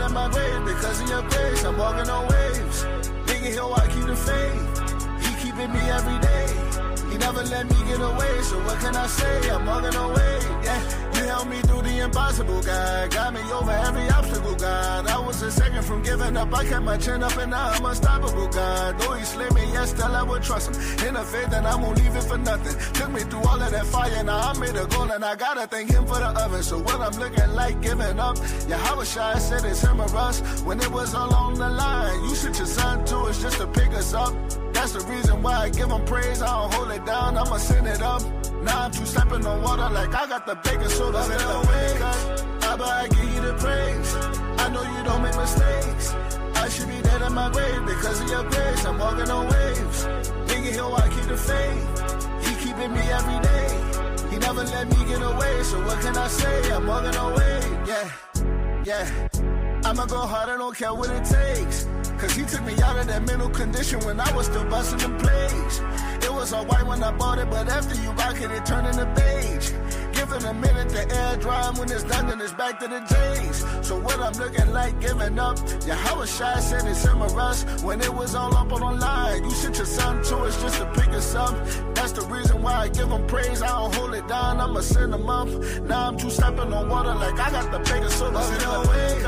in my grave because of your grace. I'm walking on waves. Thinking he'll I keep the faith. He keeping me every day. He never let me get away, so what can I say? I'm walking away, yeah. You helped me through the impossible, God. Got me over every obstacle, God. I was a second from giving up. I kept my chin up and now I'm unstoppable, God. Though he slid me, yes, still I would trust him. In the faith that I won't leave it for nothing. Took me through all of that fire, now I made a goal and I gotta thank him for the oven. So what I'm looking like giving up, Yahweh said it's him or us. When it was all on the line, you sent your son to us just to pick us up. That's the reason why I give him praise. I don't hold it down, I'ma send it up. Now I'm stepping on water like I got the baking soda in the way. Abba, I give you the praise. I know you don't make mistakes. I should be dead in my grave because of your grace. I'm walking on waves. Thinking he'll I keep the faith. He keeping me every day. He never let me get away, so what can I say? I'm walking away, yeah. I'ma go hard, I don't care what it takes. Cause he took me out of that mental condition when I was still busting them plays. It was all white when I bought it, but after you rock it, it turned into beige. Give it a minute, the air dry, when it's done, then it's back to the J's. So what I'm looking like giving up, Yahweh said it's him or us. When it was all up on the line, you sent your son to us just to pick us up. That's the reason why I give him praise. I don't hold it down, I'ma send him up. Now I'm stepping on water like I got the bigger soda in the way.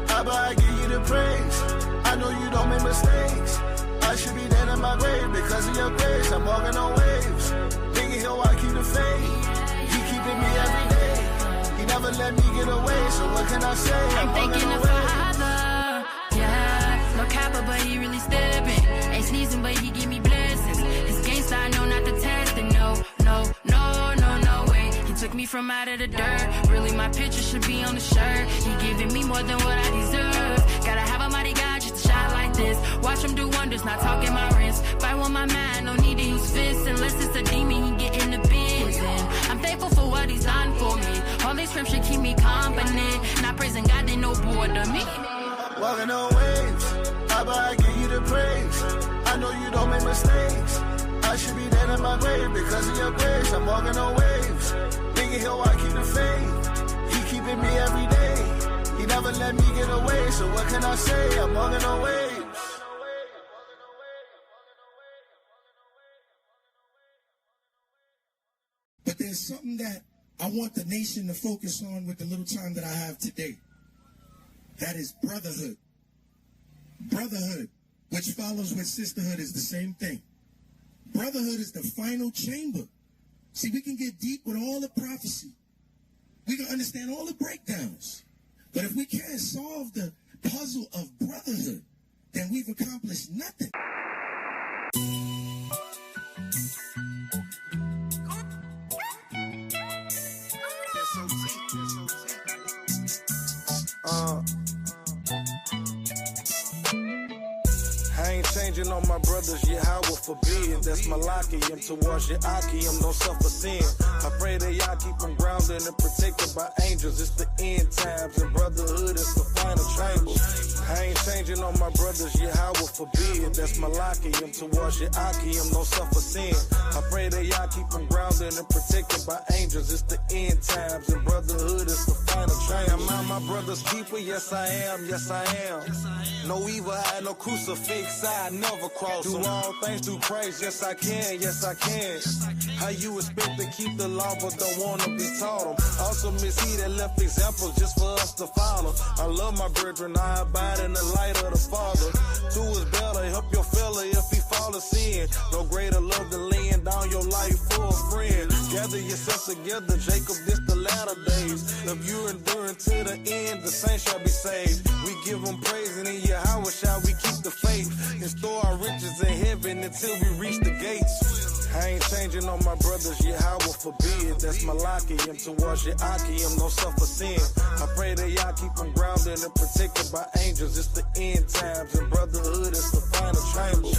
Abba, I give you the praise. I know you don't make mistakes. I should be dead in my grave because of your grace. I'm walking on waves. Thinking he'll I keep the faith. He keeping me every day. He never let me get away, so what can I say? I'm thinking of Father, yeah. No capper, but he really stepping. Ain't sneezing, but he give me blessings. His gangsta, I know not to test it. No way. He took me from out of the dirt. Really, my picture should be on the shirt. He giving me more than what I deserve. Gotta have a mighty God just to shine like this. Watch him do wonders, not talking my wrist. Fight with my mind, no need to use fists. Unless it's a demon, he get in the bins. And I'm thankful for what he's done for me. All these scripture keep me confident. Not praising God, they no bored of me. Walking on waves, Abba, I give you the praise. I know you don't make mistakes. I should be dead in my grave because of your grace. I'm walking on waves. Thinking he'll I keep the faith. He keeping me every day. He never let me get away, so what can I say? I'm walking on waves. But there's something that I want the nation to focus on with the little time that I have today. That is brotherhood. Brotherhood, which follows with sisterhood, is the same thing. Brotherhood is the final chamber. See, we can get deep with all the prophecy. We can understand all the breakdowns. But if we can't solve the puzzle of brotherhood, then we've accomplished nothing. I ain't changing on my brothers, Yahweh forbid. That's Malachium towards Yachium, don't suffer sin. I pray that y'all keep them grounded and protected by angels. It's the end times and brotherhood is the final chamber. I ain't changing on my brothers, Yahweh forbid. That's Malachium towards Yachium, don't suffer sin. I pray that y'all keep them grounded and protected by angels. It's the end times and brotherhood is the final chamber. Am I my brother's keeper? Yes I am, yes I am. No evil eye, no crucifix, I never cross. Do all things through Christ, yes I can, yes I can. How you expect to keep the law but don't wanna be taught them? Awesome is he that left examples just for us to follow. I love my brethren, I abide in the light of the Father. Two is better, help your fella if he fall a sin. No greater love than laying down your life for a friend. Gather yourselves together, Jacob, this the latter days. If you're enduring to the end, the saints shall be saved. We give them praise and in Yahweh shall we keep the faith. And store our riches in heaven until we reach the gates. I ain't changing on my brothers, Yahweh forbid. That's Malachium towards Yachium, don't suffer sin. I pray that y'all keep them grounded and protected by angels. It's the end times and brotherhood is the final chamber.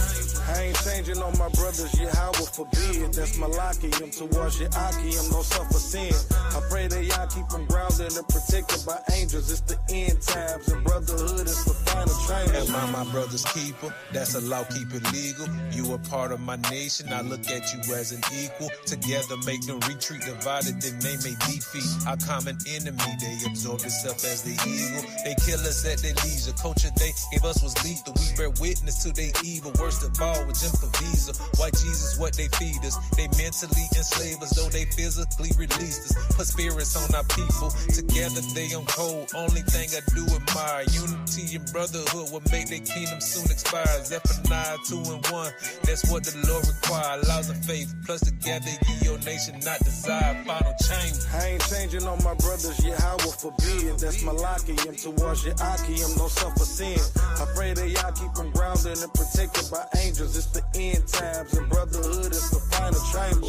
I ain't changing on my brothers, Yahweh forbid. That's Malachium towards Yachium, don't suffer sin. I pray that y'all keep them grounded and protected by angels. It's the end times and brotherhood is the final chamber. chamber. Am I my brother's keeper? That's a law, keep it legal. You a part of my nation, I look at you as an equal. Together make them retreat, divided then they may defeat. Our common enemy, they absorb itself as the eagle. They kill us at their leisure. Culture they gave us was lethal. We bear witness to their evil. Worst of all with Jim Visa. White Jesus, what they feed us. They mentally enslave us, though they physically released us. Put spirits on our people. Together they on cold. Only thing I do admire. Unity and brotherhood will make their kingdom soon expire. Zephaniah 2 and 1. That's what the Lord require. Laws of faith. Plus together ye your nation not desire. Final change. I ain't changing on my brothers, Yahweh forbid. That's Malachium towards your Achium, no suffer sin. I pray that y'all keep them grounded and protected by angels. It's the end times and brotherhood is the final chamber.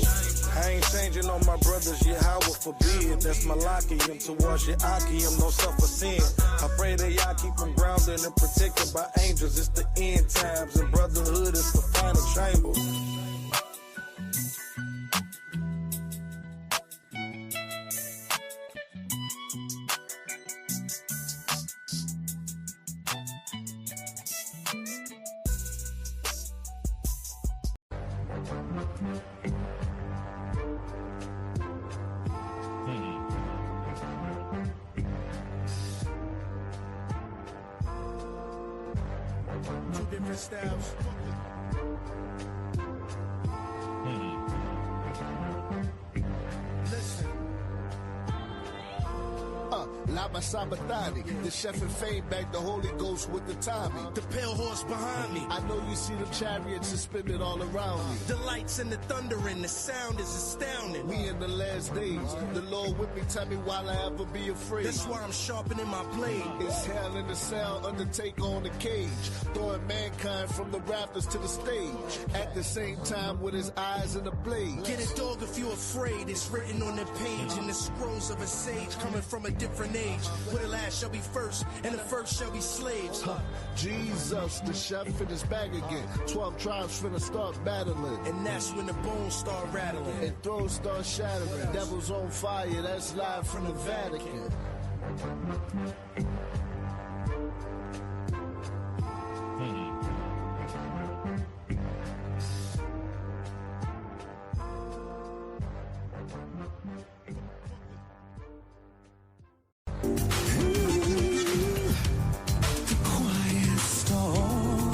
I ain't changing on my brothers, Yahweh forbid. That's Malachium towards your Achium, no suffer sin. I pray that y'all keep them grounded and protected by angels. It's the end times and brotherhood is the final chamber. Two different styles. Listen. Lama Sabatani, the chef and fame back the Holy Ghost with the Tommy. The pale horse behind me. I know you see the chariots suspended all around me. The lights and the thunder and the sound is astounding. We in the last days. The Lord with me, tell me while I ever be afraid. That's why I'm sharpening my blade. It's hell in the cell, Undertaker on the cage. Throwing mankind from the rafters to the stage. At the same time with his eyes in the blade. Get it, dog, if you're afraid. It's written on the page in the scrolls of a sage coming from a different age. Where the last shall be first and the first shall be slaves. Jesus, the chef in his bag again. 12 tribes finna start battling. And that's when the bones start rattling. And thrones start shattering. Devils on fire, that's live from the Vatican. Quiet storm,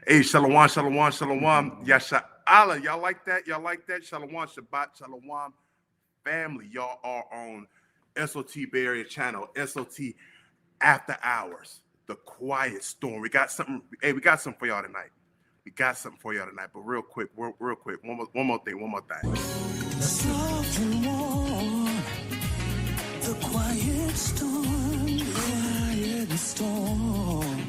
Hey, shalom, shalom, shalom. Yasha Allah. Y'all like that? Y'all like that? Shalom, Shabbat, shalom. Family, y'all are on SOT Bay Area channel, SOT After Hours. The Quiet Storm. We got something. Hey, we got something for y'all tonight. But real quick, one more thing. soft and warm, the quiet storm, quiet storm.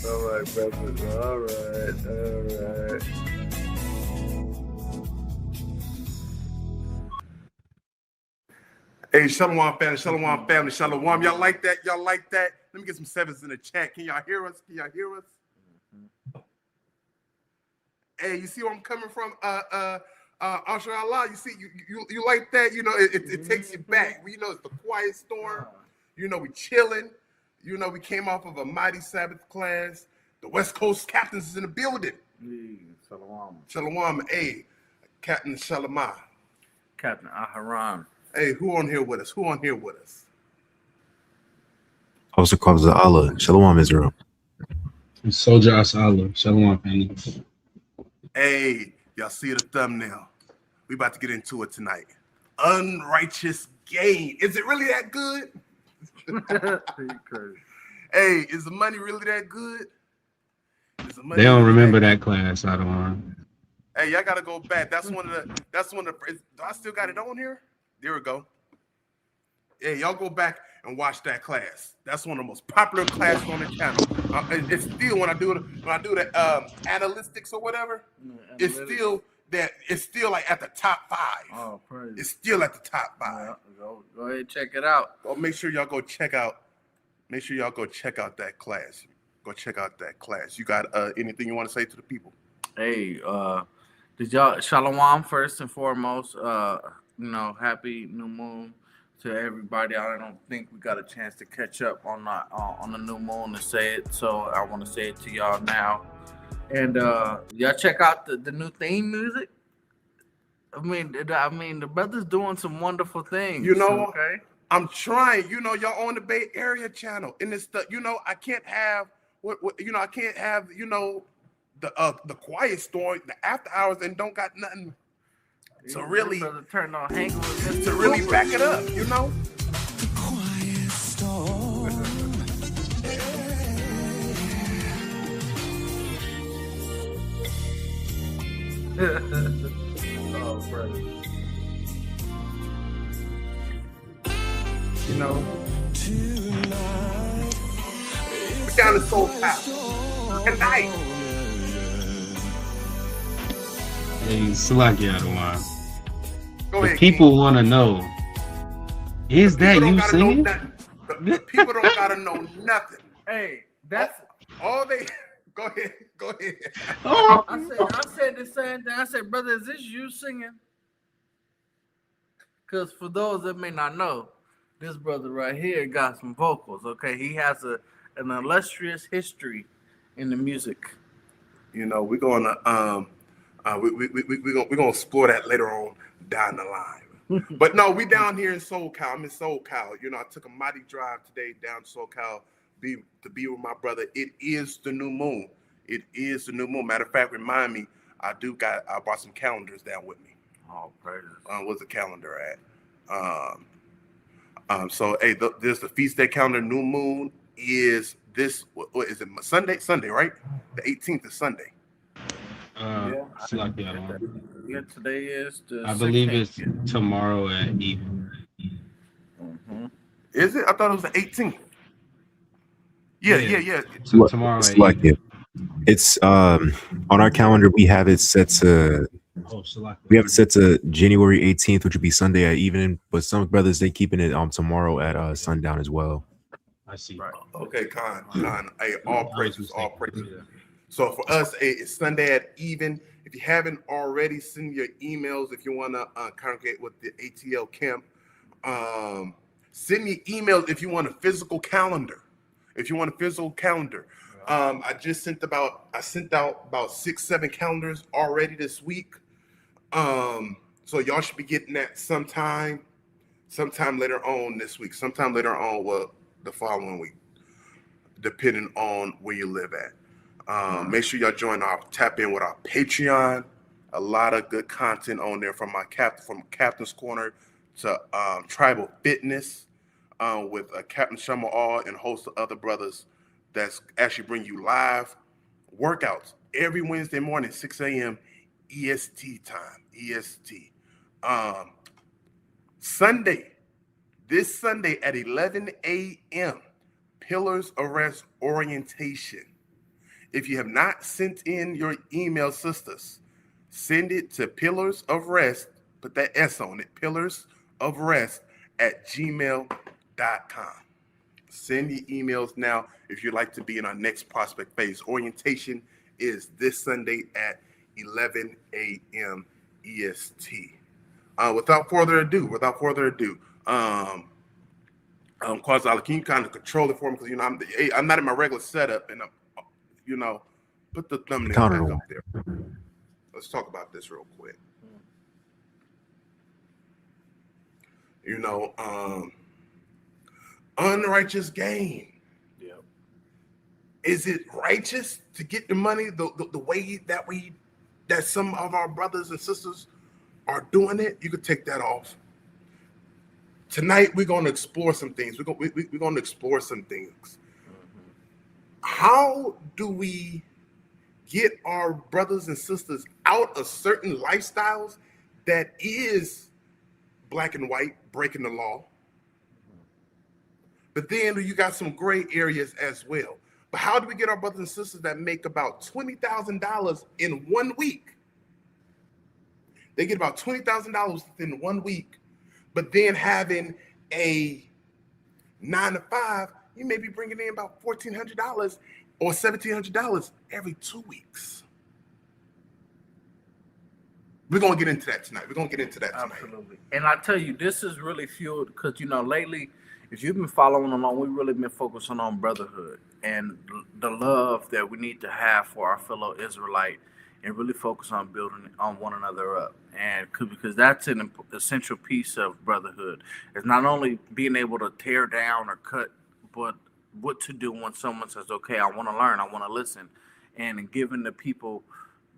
All right, brothers. All right. Hey, shalom family, shalom. Y'all like that? Let me get some sevens in the chat. Can y'all hear us? Hey, you see where I'm coming from? Asher Allah, you see, you like that? You know, it takes you back. You know, it's the quiet storm. You know, we chilling. You know, we came off of a mighty Sabbath class. The West Coast captains is in the building. Shalom. Hey, Captain Shalomah. Captain Aharon. Hey, who on here with us? Also calls the Allah. Shalom, Israel. Soldier Allah. Shalom, family. Hey, y'all see the thumbnail. We about to get into it tonight. Unrighteous gain. Is it really that good? Hey, is the money really that good? They don't remember that class, I don't want. Hey, y'all gotta go back. That's one of the. Do I still got it on here? There we go. Yeah, y'all go back and watch that class. That's one of the most popular classes on the channel. It's still when I do the analytics or whatever. It's still like at the top 5. Oh, praise. It's still at the top 5. Go ahead and check it out. Well, make sure y'all go check out. Make sure y'all go check out that class. Go check out that class. You got anything you want to say to the people? Hey, did y'all Shalom first and foremost? Happy new moon to everybody. I don't think we got a chance to catch up on the new moon and say it, so I want to say it to y'all now. And y'all check out the new theme music. I mean, the brother's doing some wonderful things. Okay. I'm trying. Y'all on the Bay Area channel, and this stuff. I can't have I can't have the quiet storm, the after hours, and don't got nothing to really turn on hang with to really back it up. The quiet storm. Oh, brother. We're down to Soul Town tonight. Hey, Salaki Adawan. Go The ahead, people King. want to know, is that you singing? The people don't gotta know nothing. Hey, that's all they. Go ahead. Oh. I said the same thing. I said, brother, is this you singing? Because for those that may not know, this brother right here got some vocals. Okay, he has an illustrious history in the music. We're gonna we're gonna explore that later on down the line. But no, we down here in SoCal. I'm in SoCal. I took a mighty drive today down to SoCal to be with my brother. It is the new moon. It is the new moon. Matter of fact, remind me, I brought some calendars down with me. Oh, praises. Where's the calendar at? So hey, there's the feast day calendar. New moon is this. What is it? Sunday, right? The 18th is Sunday. Yeah, today is the. I believe it's tomorrow at even. Mm-hmm. Is it? I thought it was the 18th. Yeah. So tomorrow at even. It's on our calendar. We have it set to. We have it set to January 18th, which would be Sunday at evening. But some brothers, they keeping it tomorrow at sundown as well. I see. Right. Okay, Con. Hey, all praises. So for us, it's Sunday at even. If you haven't already, send your emails if you want to congregate with the ATL camp. Send me emails if you want a physical calendar. I sent out about 6-7 calendars already this week. So y'all should be getting that sometime later on this week, sometime later on, the following week, depending on where you live at. Make sure y'all tap in with our Patreon. A lot of good content on there from Captain's Corner to Tribal Fitness with Captain Shama All and a host of other brothers that's actually bring you live workouts every Wednesday morning, 6 a.m. EST time. This Sunday at 11 a.m., Pillars of Rest orientation. If you have not sent in your email, sisters, send it to Pillars of Rest, put that S on it, pillarsofrest@gmail.com. Send your emails now if you'd like to be in our next prospect phase. Orientation is this Sunday at 11 a.m. EST. Without further ado, Quazala, can you kind of control it for me? Because I'm not in my regular setup, and put the thumbnail back up there. Let's talk about this real quick. Unrighteous gain. Yep. Is it righteous to get the money the way that some of our brothers and sisters are doing it? You could take that off. Tonight we're going to explore some things. We're going to explore some things. how do we get our brothers and sisters out of certain lifestyles that is black and white, breaking the law? But then you got some gray areas as well. But how do we get our brothers and sisters that make about $20,000 in 1 week? They get about $20,000 within 1 week, but then having a 9 to 5, you may be bringing in about $1,400 or $1,700 every 2 weeks. We're going to get into that tonight. Absolutely. And I tell you, this is really fueled because, lately, if you've been following along, we've really been focusing on brotherhood and the love that we need to have for our fellow Israelite and really focus on building on one another up. And because that's an essential piece of brotherhood. It's not only being able to tear down or cut, but what to do when someone says, okay, I want to learn, I want to listen, and giving the people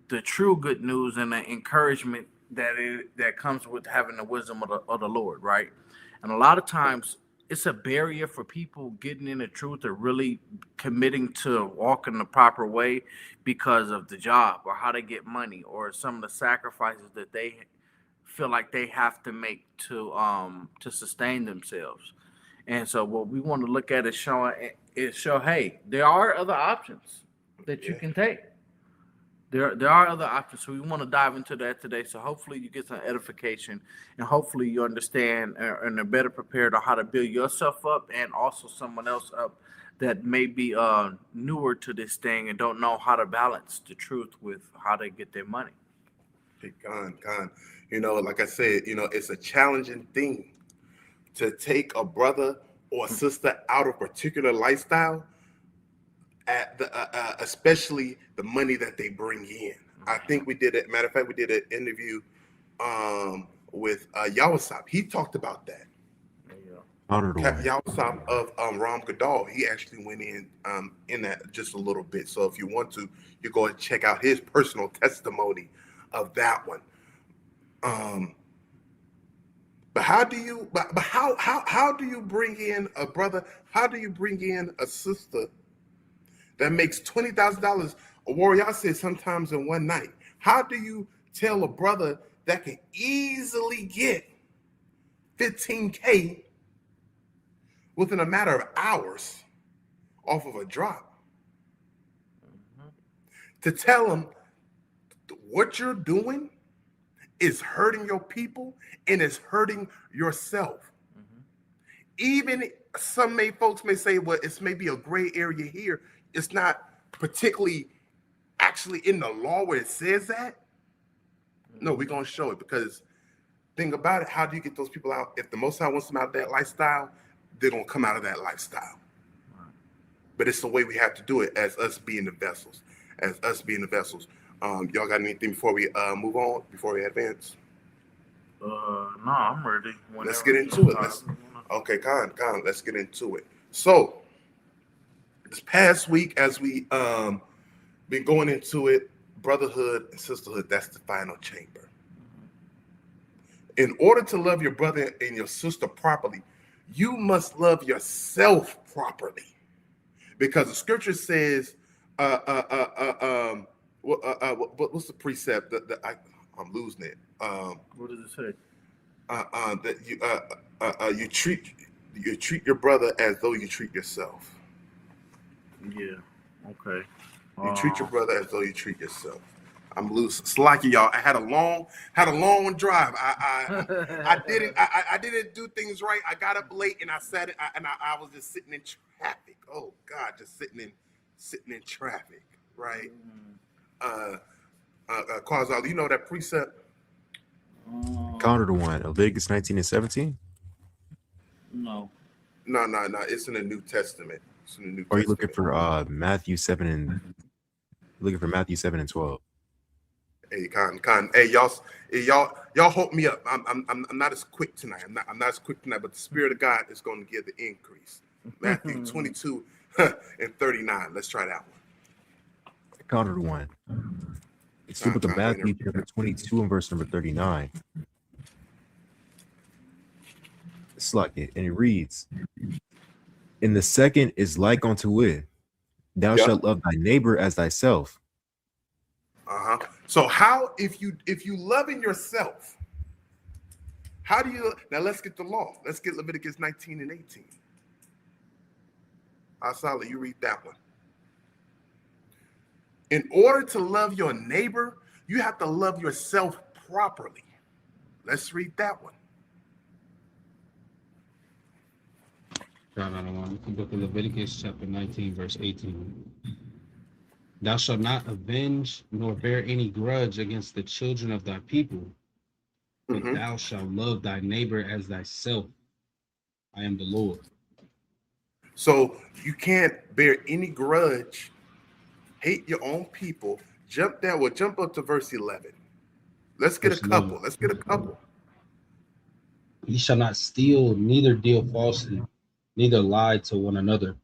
the true good news and the encouragement that comes with having the wisdom of the Lord, right? And a lot of times it's a barrier for people getting in the truth or really committing to walking the proper way because of the job or how they get money or some of the sacrifices that they feel like they have to make to sustain themselves. And so what we want to look at is show, hey, there are other options that you can take. There are other options, so we want to dive into that today. So hopefully you get some edification, and hopefully you understand and are better prepared on how to build yourself up and also someone else up that may be newer to this thing and don't know how to balance the truth with how they get their money. Hey, Con. Like I said, it's a challenging thing to take a brother or a sister out of a particular lifestyle, at the especially the money that they bring in. I think we did it. Matter of fact, we did an interview with Yawasop. He talked about that. Yawasop of Ram Gadol. He actually went in that just a little bit. So if you want to, you go and check out his personal testimony of that one. But how do you bring in a brother? How do you bring in a sister that makes $20,000? A warrior said sometimes in one night. How do you tell a brother that can easily get $15K within a matter of hours off of a drop? To tell them what you're doing is hurting your people and is hurting yourself. Even some folks may say, well, it's maybe a gray area here. It's not particularly actually in the law where it says that. No, we're going to show it, because think about it. How do you get those people out? If the Most High wants them out of that lifestyle, they're going to come out of that lifestyle. But it's the way we have to do it as us being the vessels. Y'all got anything before we move on, before we advance? No, I'm ready. Let's get into it. Okay, Con, let's get into it. So, this past week, as we been going into it, brotherhood and sisterhood, that's the final chamber. In order to love your brother and your sister properly, you must love yourself properly. Because the scripture says, what's the precept? I'm losing it. What does it say? That you treat your brother as though you treat yourself. Yeah. Okay. You treat your brother as though you treat yourself. I'm loose. Slacky, y'all. I had a long drive. I didn't do things right. I got up late and I sat and I was just sitting in traffic. Oh God, just sitting in traffic, right? Quasar, you know that precept? Counter to one. Leviticus 19 and 17. No. It's in the New Testament. Are you looking for Matthew 7 and 12? Hey, Con. Hey, y'all hope me up. I'm not as quick tonight. I'm not as quick tonight, but the Spirit of God is going to give the increase. Matthew 22 and 39. Let's try that one. Counter to one. It's the book of Matthew, chapter 22 and verse number 39. It's like it, and it reads, "And the second is like unto it, Thou shalt love thy neighbor as thyself. So how, if you loving yourself, how do you, now let's get the law. Let's get Leviticus 19 and 18. Asala, you read that one. In order to love your neighbor, you have to love yourself properly. Let's read that one. Book of Leviticus chapter 19, verse 18. Thou shalt not avenge nor bear any grudge against the children of thy people, but thou shalt love thy neighbor as thyself. I am the Lord. So you can't bear any grudge, hate your own people. Jump up to verse 11. Let's get a couple. Let's get a couple. Ye shall not steal, neither deal falsely, neither lie to one another.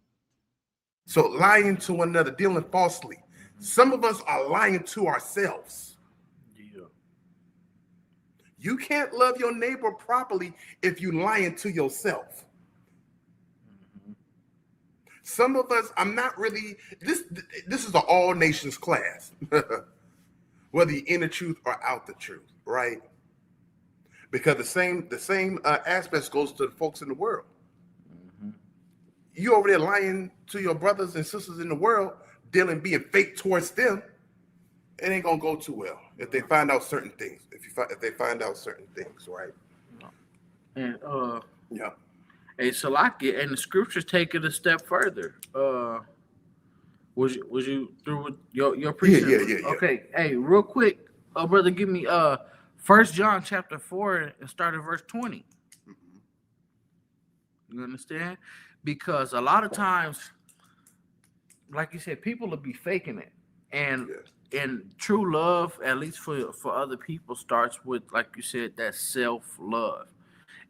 So lying to one another, dealing falsely. Some of us are lying to ourselves. Yeah. You can't love your neighbor properly if you're lying to yourself. Some of us, I'm not really, this is an all nations class, whether you're in the truth or out the truth, right? Because the same aspects goes to the folks in the world. You over there lying to your brothers and sisters in the world, being fake towards them, it ain't gonna go too well if they find out certain things. If they find out certain things, right? And hey, Salaki, and the scriptures take it a step further. Was you through with your preaching? Yeah. Okay, hey, real quick, brother, give me 1 John chapter 4 and start at verse 20. You understand? Because a lot of times, like you said, people will be faking it, and true love, at least for other people, starts with, like you said, that self-love,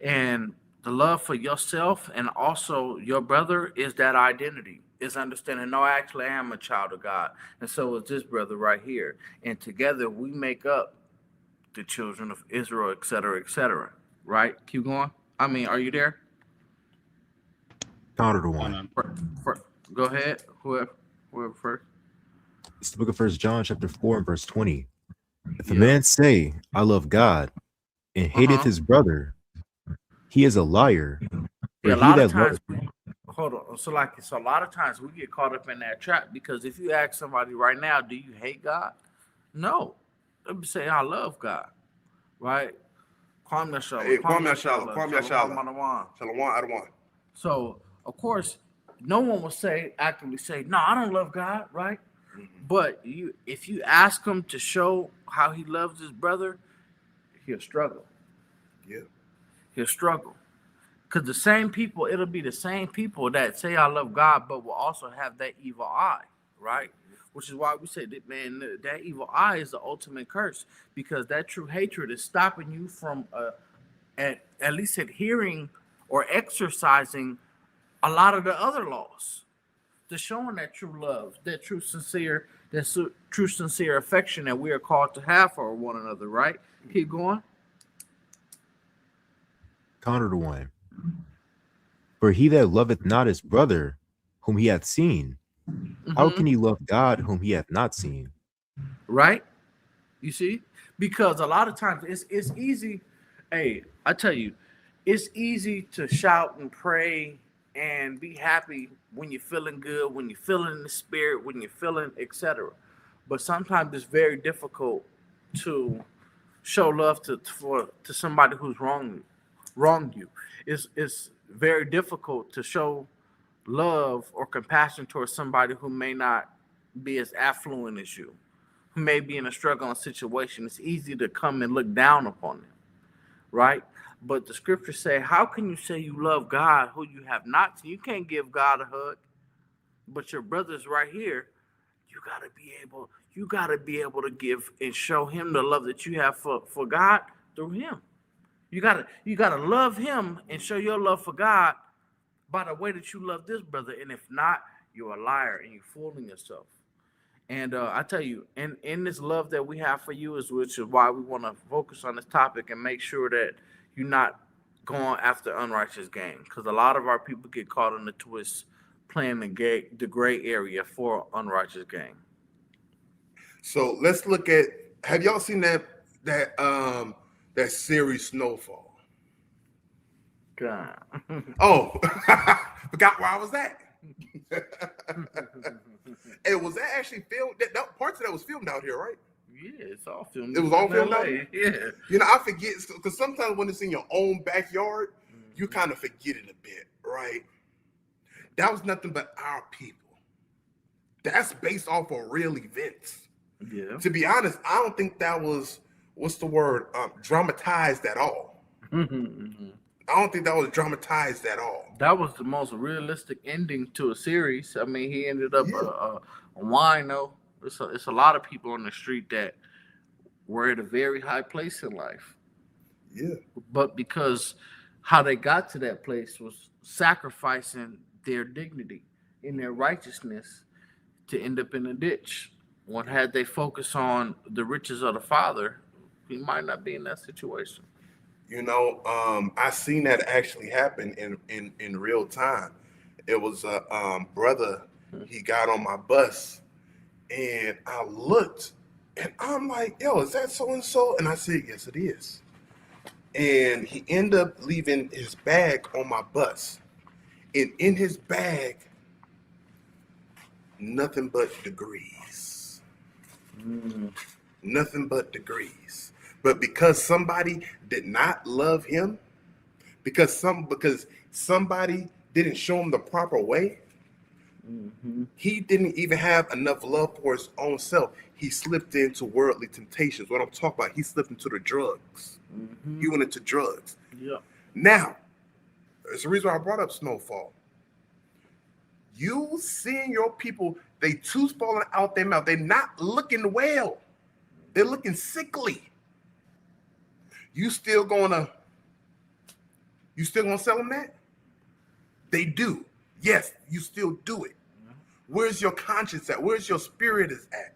and the love for yourself and also your brother is that identity. Is understanding, no, actually, I am a child of God, and so is this brother right here, and together we make up the children of Israel, etc., right? Keep going. I mean, are you there? Counter to one. Go ahead. Whoever first. It's the book of 1 John chapter 4 and verse 20. If a man say, I love God, and hateth his brother, he is a liar. Yeah, a lot of times, hold on. So a lot of times we get caught up in that trap, because if you ask somebody right now, do you hate God? No. Let me say, I love God. Right? Kwame Shalom. So, of course, no one will actively say, no, I don't love God, right? But if you ask him to show how he loves his brother, he'll struggle. Yeah. He'll struggle. Because it'll be the same people that say I love God, but will also have that evil eye, right? Which is why we say that, man, that evil eye is the ultimate curse, because that true hatred is stopping you from at least adhering or exercising a lot of the other laws. To showing that true love, that true sincere affection that we are called to have for one another, right? Keep going. Counter to one. For he that loveth not his brother whom he hath seen, how can he love God whom he hath not seen? Right? You see? Because a lot of times it's easy. Hey, I tell you, it's easy to shout and pray and be happy when you're feeling good, when you're feeling the spirit, when you're feeling, etc. But sometimes it's very difficult to show love to somebody who's wronged you. It's very difficult to show love or compassion towards somebody who may not be as affluent as you, who may be in a struggling situation. It's easy to come and look down upon them, right? But the scriptures say, how can you say you love God who you have not seen? You can't give God a hug, but your brother's right here. You gotta be able to give and show him the love that you have for God through him. You gotta love him and show your love for God by the way that you love this brother. And if not, you're a liar and you're fooling yourself. And I tell you, in this love that we have for you, which is why we want to focus on this topic and make sure that you're not going after unrighteous gain, because a lot of our people get caught in the twist playing the gray area for Unrighteous game. So let's look at. Have y'all seen that series Snowfall? God. Oh, forgot where I was at. It was that actually filmed. That parts of that was filmed out here, right? Yeah, it's all filmed. It was all filmed LA. out here. Yeah. You know, I forget because sometimes when it's in your own backyard, you kind of forget it a bit, right? That was nothing but our people. That's based off of real events. Yeah. To be honest, I don't think that was dramatized at all. I don't think that was dramatized at all. That was the most realistic ending to a series. I mean, he ended up a wino. It's a lot of people on the street that were at a very high place in life. Yeah. But because how they got to that place was sacrificing their dignity and their righteousness to end up in a ditch. When had they focused on the riches of the Father, he might not be in that situation. You know, I seen that actually happen in real time. It was a brother. He got on my bus, and I looked, and I'm like, "Yo, is that so and so?" And I said, "Yes, it is." And he ended up leaving his bag on my bus, and in his bag, nothing but degrees. Nothing but degrees. But because somebody did not love him, because somebody didn't show him the proper way, he didn't even have enough love for his own self. He slipped into worldly temptations. What I'm talking about, he slipped into the drugs. He went into drugs. Yeah. Now, there's a reason why I brought up Snowfall. You seeing your people, they tooth falling out their mouth. They're not looking well. They're looking sickly. You still gonna sell them that? They do. Yes, you still do it. Where's your conscience at? Where's your spirit is at?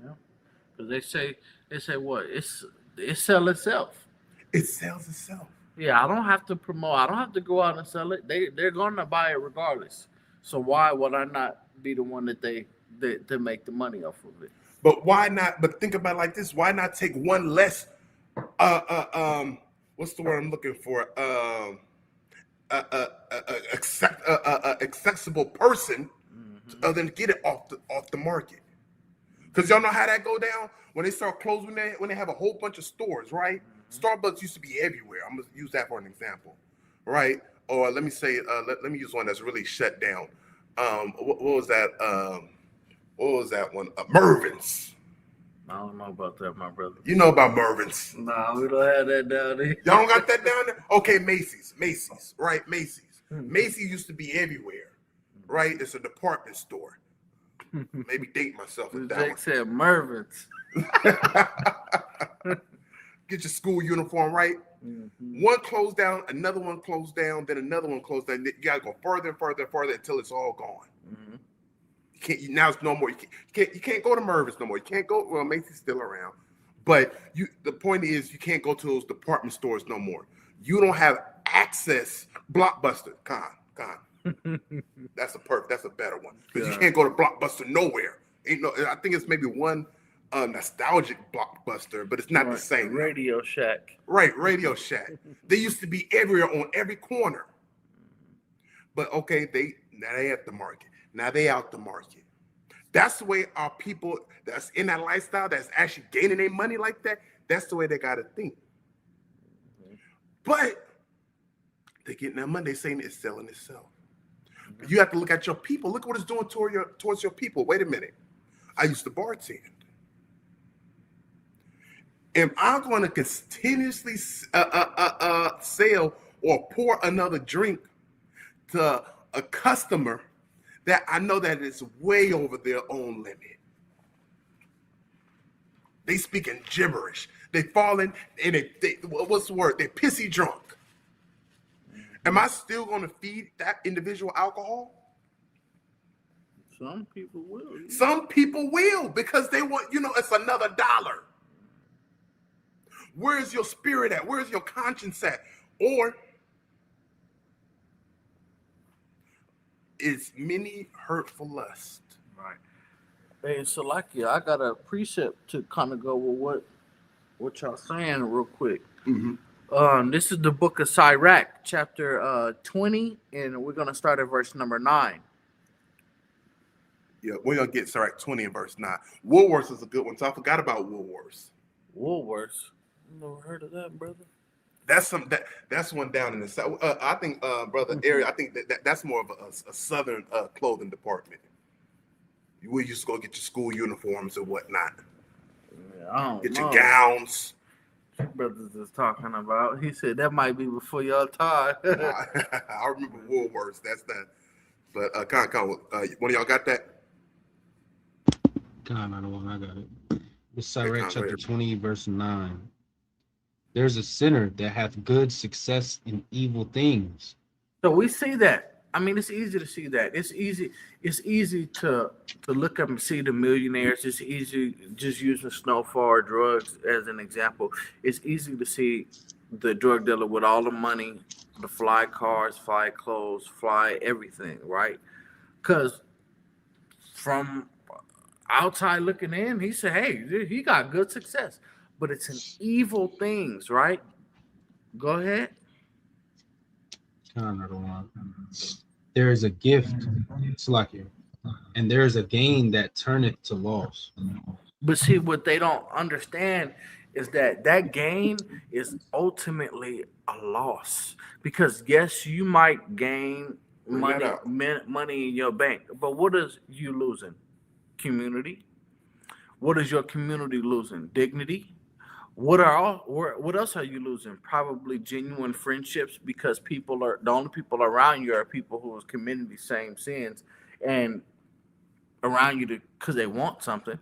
Yeah. Because they say what? It sells itself. It sells itself. Yeah, I don't have to promote. I don't have to go out and sell it. They're gonna buy it regardless. So why would I not be the one that they make the money off of it? But why not? But think about it like this. Why not take one less what's the word I'm looking for? Accessible person than get it off the market. Because y'all know how that go down when they start closing when they have a whole bunch of stores, right? Starbucks used to be everywhere. I'm gonna use that for an example, right? Or let me say, let me use one that's really shut down. What was that? What was that one? Mervyn's. I don't know about that, my brother. You know about Mervyn's. Nah, we don't have that down there. Y'all don't got that down there? Okay, Macy's, right? Macy's. Macy's used to be everywhere, right? It's a department store. Maybe date myself with that Jake one. said Mervyn's. Get your school uniform right. One closed down, another one closed down, then another one closed down. You gotta go further and further and further until it's all gone. You can't. Now it's no more. You can't go to Mervyn's no more. You can't go. Well, Macy's still around, but the point is you can't go to those department stores no more. You don't have access. Blockbuster, That's a better one because you can't go to Blockbuster nowhere. Ain't no. I think it's maybe one nostalgic Blockbuster, but it's not the same. Radio Shack. Right, Radio Shack. They used to be everywhere on every corner. But okay, now they at the market. Now they out the market. That's the way our people that's in that lifestyle that's actually gaining their money like that. That's the way they gotta think. But they're getting that money. They're saying it's selling itself. But you have to look at your people. Look what it's doing towards your people. Wait a minute. I used to bartend. Am I going to continuously sell or pour another drink to a customer that I know that is way over their own limit? They speaking gibberish. They falling and they what's the word? They're pissy drunk. Am I still going to feed that individual alcohol? Some people will. Yeah. Some people will because they want, it's another dollar. Where's your spirit at? Where's your conscience at? Or is many hurtful lusts. Right. Hey, Salakia, I got a precept to kind of go with what y'all saying real quick. This is the book of Sirach, chapter 20, and we're gonna start at verse number 9. Yeah, we're gonna get Sirach 20 and verse 9. Woolworths is a good one, so I forgot about Woolworths. Woolworths? Never heard of that, brother. That's one down in the south. I think, brother Ari, I think that's more of a southern clothing department. We used to go get your school uniforms and whatnot. Yeah, I don't get know. Your gowns. Brothers is talking about. He said that might be before y'all time. I remember Woolworths. That's that. But one of y'all got that? Con, I don't want. I got it. It's Sirach chapter 20, verse 9. There's a sinner that hath good success in evil things. So we see that. I mean, it's easy to see that. It's easy to look up and see the millionaires. It's easy just using Snowfall or drugs as an example. It's easy to see the drug dealer with all the money, the fly cars, fly clothes, fly everything, right? Because from outside looking in, he said, hey, he got good success. But it's in evil things, right? Go ahead. There is a gift, Slakia, and there is a gain that turneth to loss. But see, what they don't understand is that gain is ultimately a loss. Because yes, you might gain money in your bank, but what is you losing? Community. What is your community losing? Dignity. What else are you losing? Probably genuine friendships, because the only people around you are people who is committing the same sins and around you because they want something.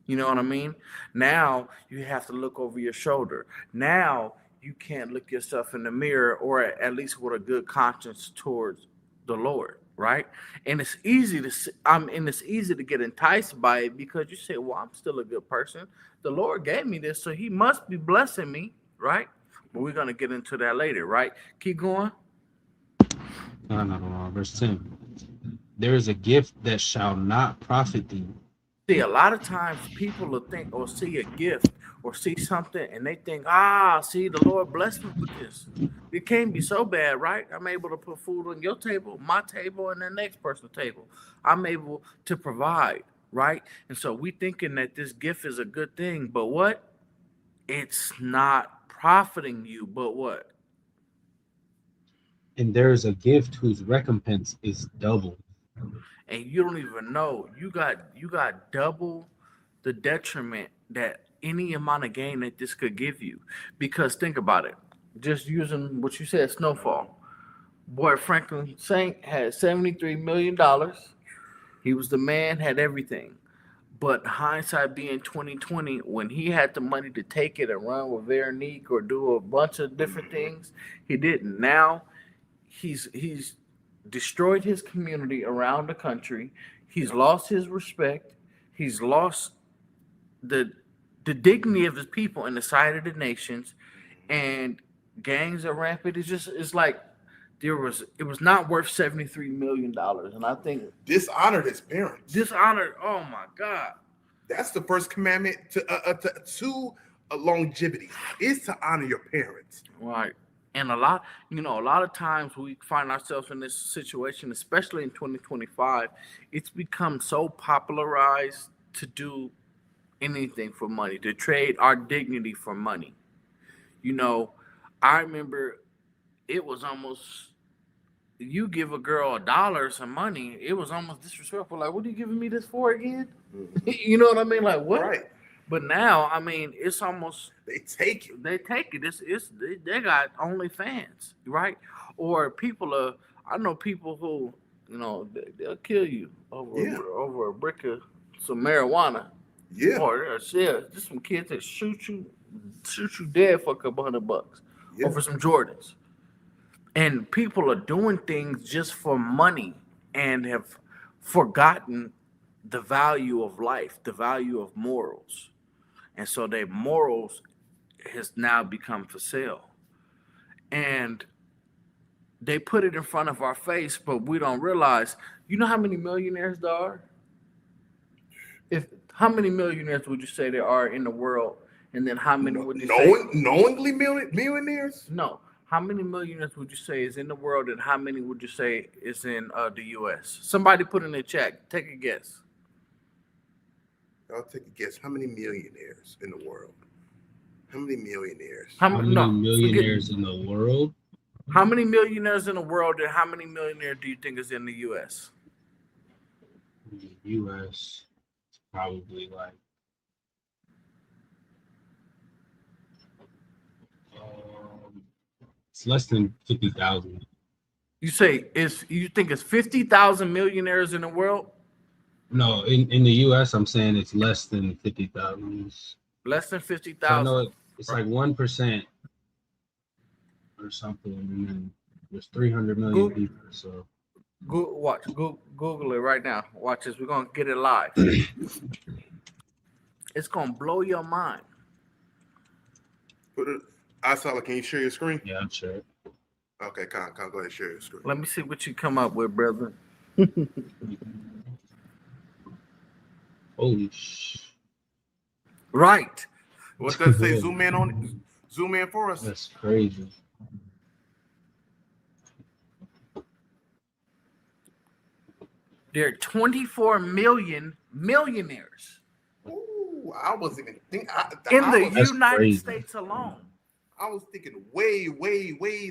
You know what I mean? Now you have to look over your shoulder. Now you can't look yourself in the mirror, or at least with a good conscience towards the Lord, right? And it's easy to get enticed by it, because you say, well, I'm still a good person. The Lord gave me this, so he must be blessing me, right? But we're going to get into that later, right? Keep going. No. Verse 10. There is a gift that shall not profit thee. See, a lot of times people will think or see a gift or see something and they think, see, the Lord blessed me with this. It can't be so bad, right? I'm able to put food on your table, my table, and the next person's table. I'm able to provide, right? And so we thinking that this gift is a good thing, but what? It's not profiting you, but what? And there is a gift whose recompense is double. And you don't even know. You got double the detriment that any amount of gain that this could give you. Because think about it. Just using what you said, Snowfall. Boy, Franklin Saint had $73 million. He was the man, had everything. But hindsight being 2020, when he had the money to take it and run with Veronique or do a bunch of different things, he didn't. Now he's destroyed his community around the country. He's lost his respect. He's lost the dignity of his people in the sight of the nations, and gangs are rampant. It's like it was not worth $73 million. And I think dishonored his parents. Oh my God. That's the first commandment to longevity, is to honor your parents. Right. And a lot of times we find ourselves in this situation, especially in 2025. It's become so popularized to do anything for money, to trade our dignity for money. I remember it was almost, you give a girl $1 some money, it was almost disrespectful. Like, what are you giving me this for again? You know what I mean? Like, what? Right. But now, I mean, it's almost they take it. They got OnlyFans, right? Or I know people who, they'll kill you over a brick of some marijuana. Yeah. Or just some kids that shoot you dead for a couple $100. Yeah. Or for some Jordans. And people are doing things just for money and have forgotten the value of life, the value of morals. And so their morals has now become for sale. And They put it in front of our face, but we don't realize. You know how many millionaires there are? How many millionaires would you say there are in the world? And then how many would you say? Knowingly millionaires? No. How many millionaires would you say is in the world, and how many would you say is in the U.S.? Somebody put in the chat. Take a guess. I'll take a guess. How many millionaires in the world? How many millionaires? How many millionaires in the world? How many millionaires in the world, and how many millionaires do you think is in the U.S.? In the U.S., it's probably like it's less than 50,000. You think it's 50,000 millionaires in the world? No, in the U.S., I'm saying it's less than 50,000. Less than 50,000. So I know it's like 1% or something, and then there's 300 million people. So Google it right now. Watch this. We're gonna get it live. It's gonna blow your mind. Asala, can you share your screen? Yeah, I'm sure. Okay, go ahead and share your screen. Let me see what you come up with, brother. Holy sh! Right. What's that say? Zoom in on it. Zoom in for us. That's crazy. There are 24 million millionaires. Ooh, I wasn't even thinking. In the United States alone. I was thinking way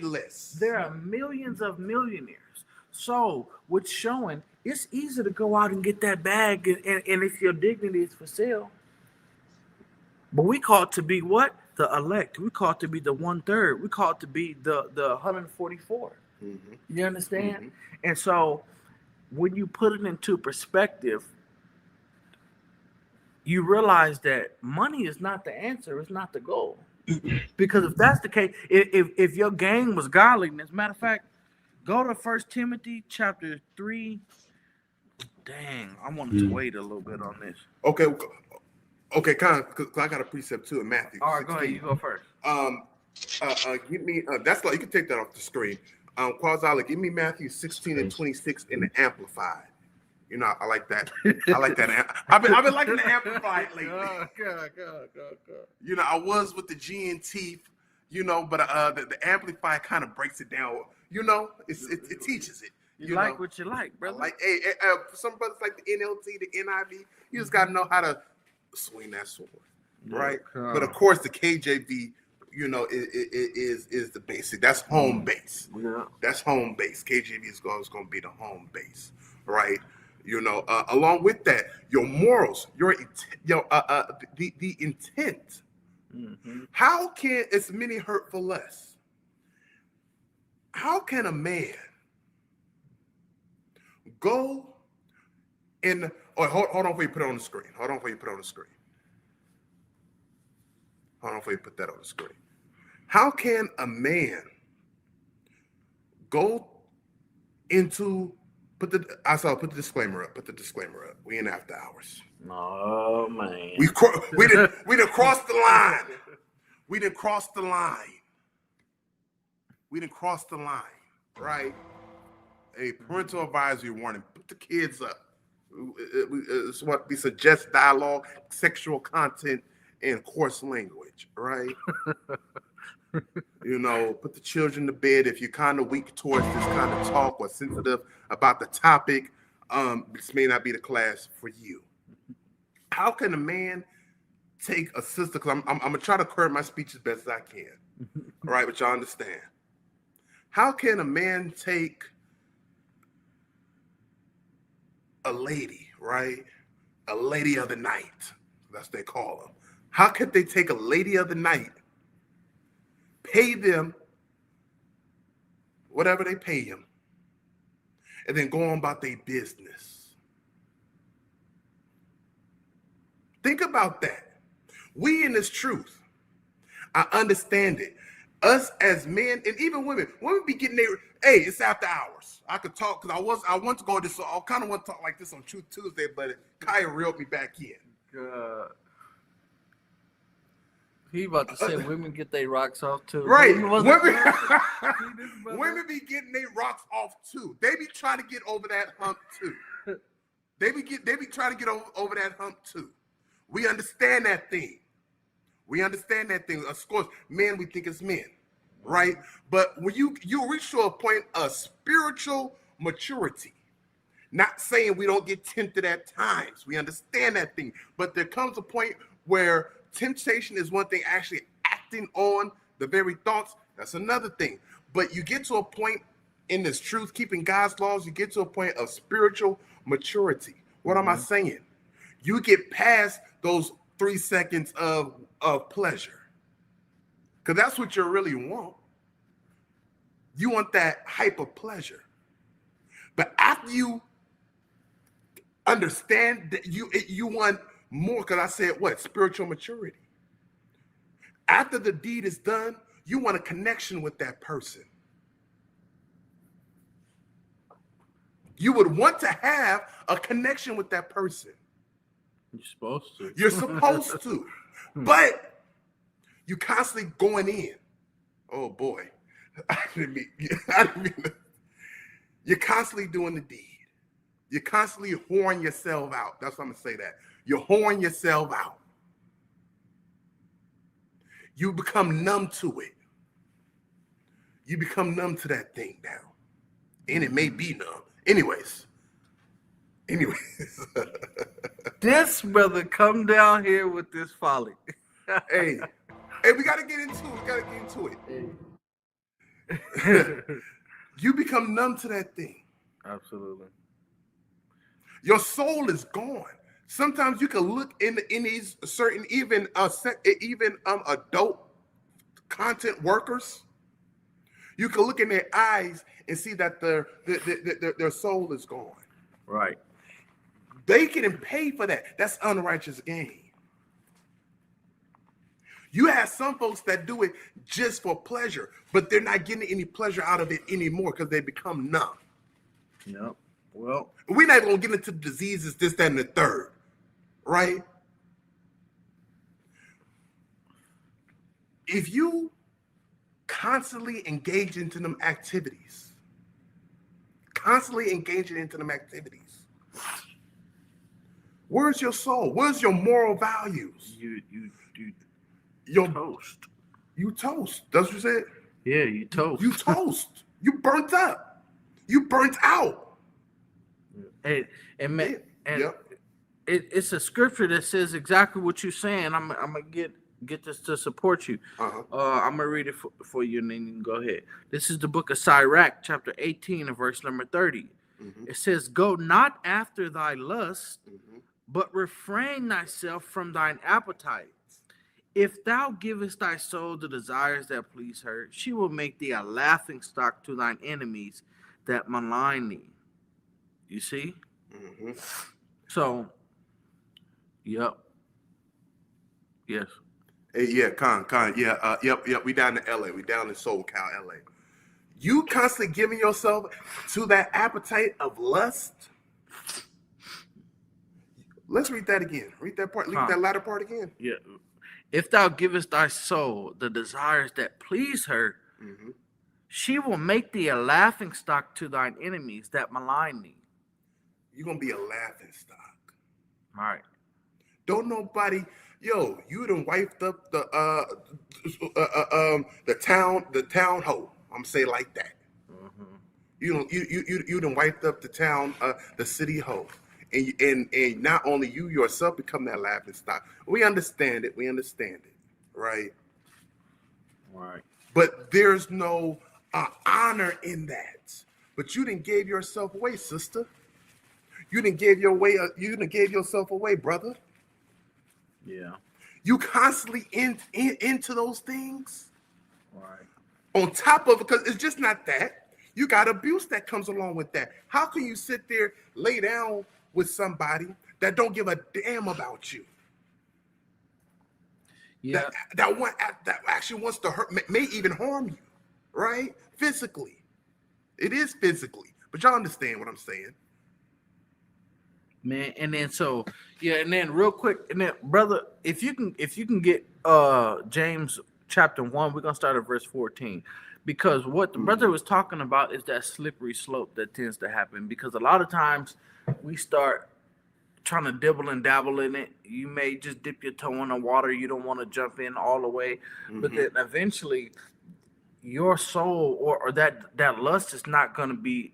less. There are millions of millionaires. So what's showing, it's easy to go out and get that bag, and if your dignity is for sale. But we call it to be what? The elect. We call it to be the 1/3. We call it to be the 144. Mm-hmm. You understand? Mm-hmm. And so when you put it into perspective, you realize that money is not the answer, it's not the goal. Because if that's the case, if your gain was godliness, matter of fact, go to 1 Timothy chapter 3. Dang, I wanted to wait a little bit on this. Okay, kind of, because I got a precept too in Matthew. All right, 16. Go ahead, you go first. Give me that's like you can take that off the screen. Quazala, give me Matthew 16 and 26 in the Amplified. You know, I like that. I like that. I've been liking the Amplified lately. God. You know, I was with the G&T, you know, but the Amplified kind of breaks it down. You know, it teaches it. You like know? What you like, brother. Like, for some brothers like the NLT, the NIV, you just gotta know how to swing that sword, right? But of course, the KJV, you know, is the basic. That's home base. Yeah. That's home base. KJV is going to be the home base, right? You know, along with that, your morals, the intent. Mm-hmm. How can it's many hurtful less? How can a man go in? Oh, hold on before you put it on the screen. Hold on before you put that on the screen. How can a man go into put the disclaimer up. Put the disclaimer up. We ain't after hours. Oh man. We done crossed the line. We done crossed the line. Right? A parental advisory warning. Put the kids up. It's what we suggest dialogue, sexual content, and coarse language, right? You know, put the children to bed if you're kind of weak towards this kind of talk or sensitive about the topic. This may not be the class for you. How can a man take a sister? Because I'm gonna try to curb my speech as best as I can. All right, but y'all understand. How can a man take a lady, right? A lady of the night. That's what they call them. How could they take a lady of the night, pay them whatever they pay him, and then go on about their business? Think about that. We in this truth. I understand it. Us as men and even women be getting their, hey, it's after hours. I could talk because I want to go this, so I kind of want to talk like this on Truth Tuesday, but Kaya reeled me back in. He about to say women get their rocks off too. Right. Women, Women be getting their rocks off too. They be trying to get over that hump too. They be trying to get over that hump too. We understand that thing. Of course, men, we think it's men, right? But when you reach to a point of spiritual maturity, not saying we don't get tempted at times. We understand that thing. But there comes a point where temptation is one thing, actually acting on the very thoughts, that's another thing. But you get to a point in this truth, keeping God's laws, you get to a point of spiritual maturity. What am I saying? You get past those 3 seconds of pleasure. Because that's what you really want. You want that hyper pleasure. But after you understand that you want more, because I said what? Spiritual maturity. After the deed is done, you want a connection with that person. You would want to have a connection with that person. You're supposed to. You're supposed to. But you constantly going in. Oh boy. I didn't mean you're constantly doing the deed. You're constantly whoring yourself out. That's what I'm going to say that. You're whoring yourself out. You become numb to it. You become numb to that thing now. And it may be numb. Anyways. This brother come down here with this folly. Hey, we got to get into it. You become numb to that thing. Absolutely. Your soul is gone. Sometimes you can look in these certain even adult content workers. You can look in their eyes and see that their soul is gone. Right. They getting paid for that. That's unrighteous gain. You have some folks that do it just for pleasure, but they're not getting any pleasure out of it anymore because they become numb. Yep. Well, we're not going to get into diseases, this, that, and the third, right? If you constantly engage into them activities, where's your soul? Where's your moral values? You toast. You toast. That's what you said? Yeah, you toast. You toast. You burnt up. You burnt out. It's a scripture that says exactly what you're saying. I'm gonna get this to support you. I'm gonna read it for you, and then you can go ahead. This is the book of Sirach, chapter 18, and verse number 30. It says, "Go not after thy lust, but refrain thyself from thine appetite. If thou givest thy soul the desires that please her, she will make thee a laughing stock to thine enemies that malign thee." You see? So, yep. Yes. Hey, yeah, Con. Yeah, yep. We down in LA. We down in SoCal, LA. You constantly giving yourself to that appetite of lust. Let's read that again. Read that part. Read that latter part again. Yeah. If thou givest thy soul the desires that please her, she will make thee a laughing stock to thine enemies that malign thee. You're gonna be a laughing stock. All right. Don't nobody, you done wiped up the town hoe. I'm say like that. You done wiped up the town, the city hoe. And not only you yourself become that laughing stock. We understand it, right? Right. But there's no honor in that. But you didn't give yourself away, sister. You didn't give yourself away, brother. Yeah. You constantly into those things. Right. On top of it, because it's just not that. You got abuse that comes along with that. How can you sit there, lay down with somebody that don't give a damn about you? Yeah. That actually wants to hurt, may even harm you, right? Physically. It is physically. But y'all understand what I'm saying. Man, and then and then real quick, and then brother, if you can get James chapter 1. We're gonna start at verse 14. Because what the brother was talking about is that slippery slope that tends to happen. Because a lot of times we start trying to dibble and dabble in it. You may just dip your toe in the water. You don't want to jump in all the way. But then eventually your soul or that lust is not going to be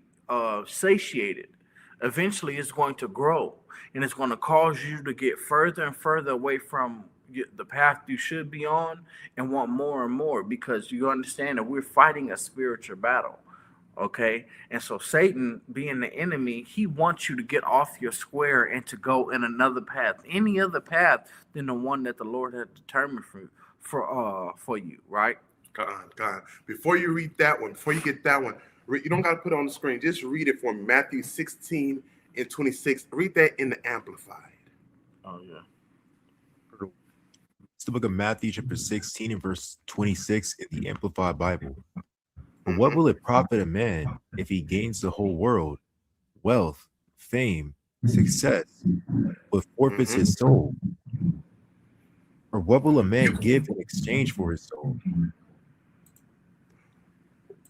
satiated. Eventually it's going to grow, and it's going to cause you to get further and further away from the path you should be on and want more and more, because you understand that we're fighting a spiritual battle. Okay, and so Satan, being the enemy, he wants you to get off your square and to go in another path, any other path than the one that the Lord had determined for you, right? God. Before you read that one, before you get that one, you don't got to put it on the screen. Just read it for me. Matthew 16 and 26. Read that in the Amplified. Oh, yeah. It's the book of Matthew, chapter 16 and verse 26 in the Amplified Bible. But what will it profit a man if he gains the whole world, wealth, fame, success, but forfeits his soul? Or what will a man give in exchange for his soul?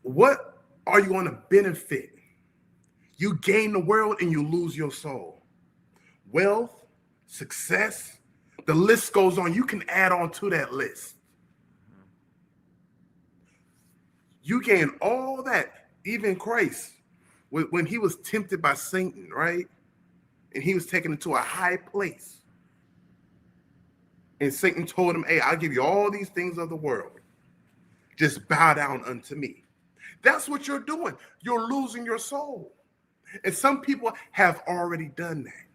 What are you going to benefit? You gain the world and you lose your soul. Wealth, success, the list goes on. You can add on to that list. You gain all that. Even Christ, when he was tempted by Satan, right? And he was taken into a high place. And Satan told him, hey, I'll give you all these things of the world. Just bow down unto me. That's what you're doing. You're losing your soul. And some people have already done that.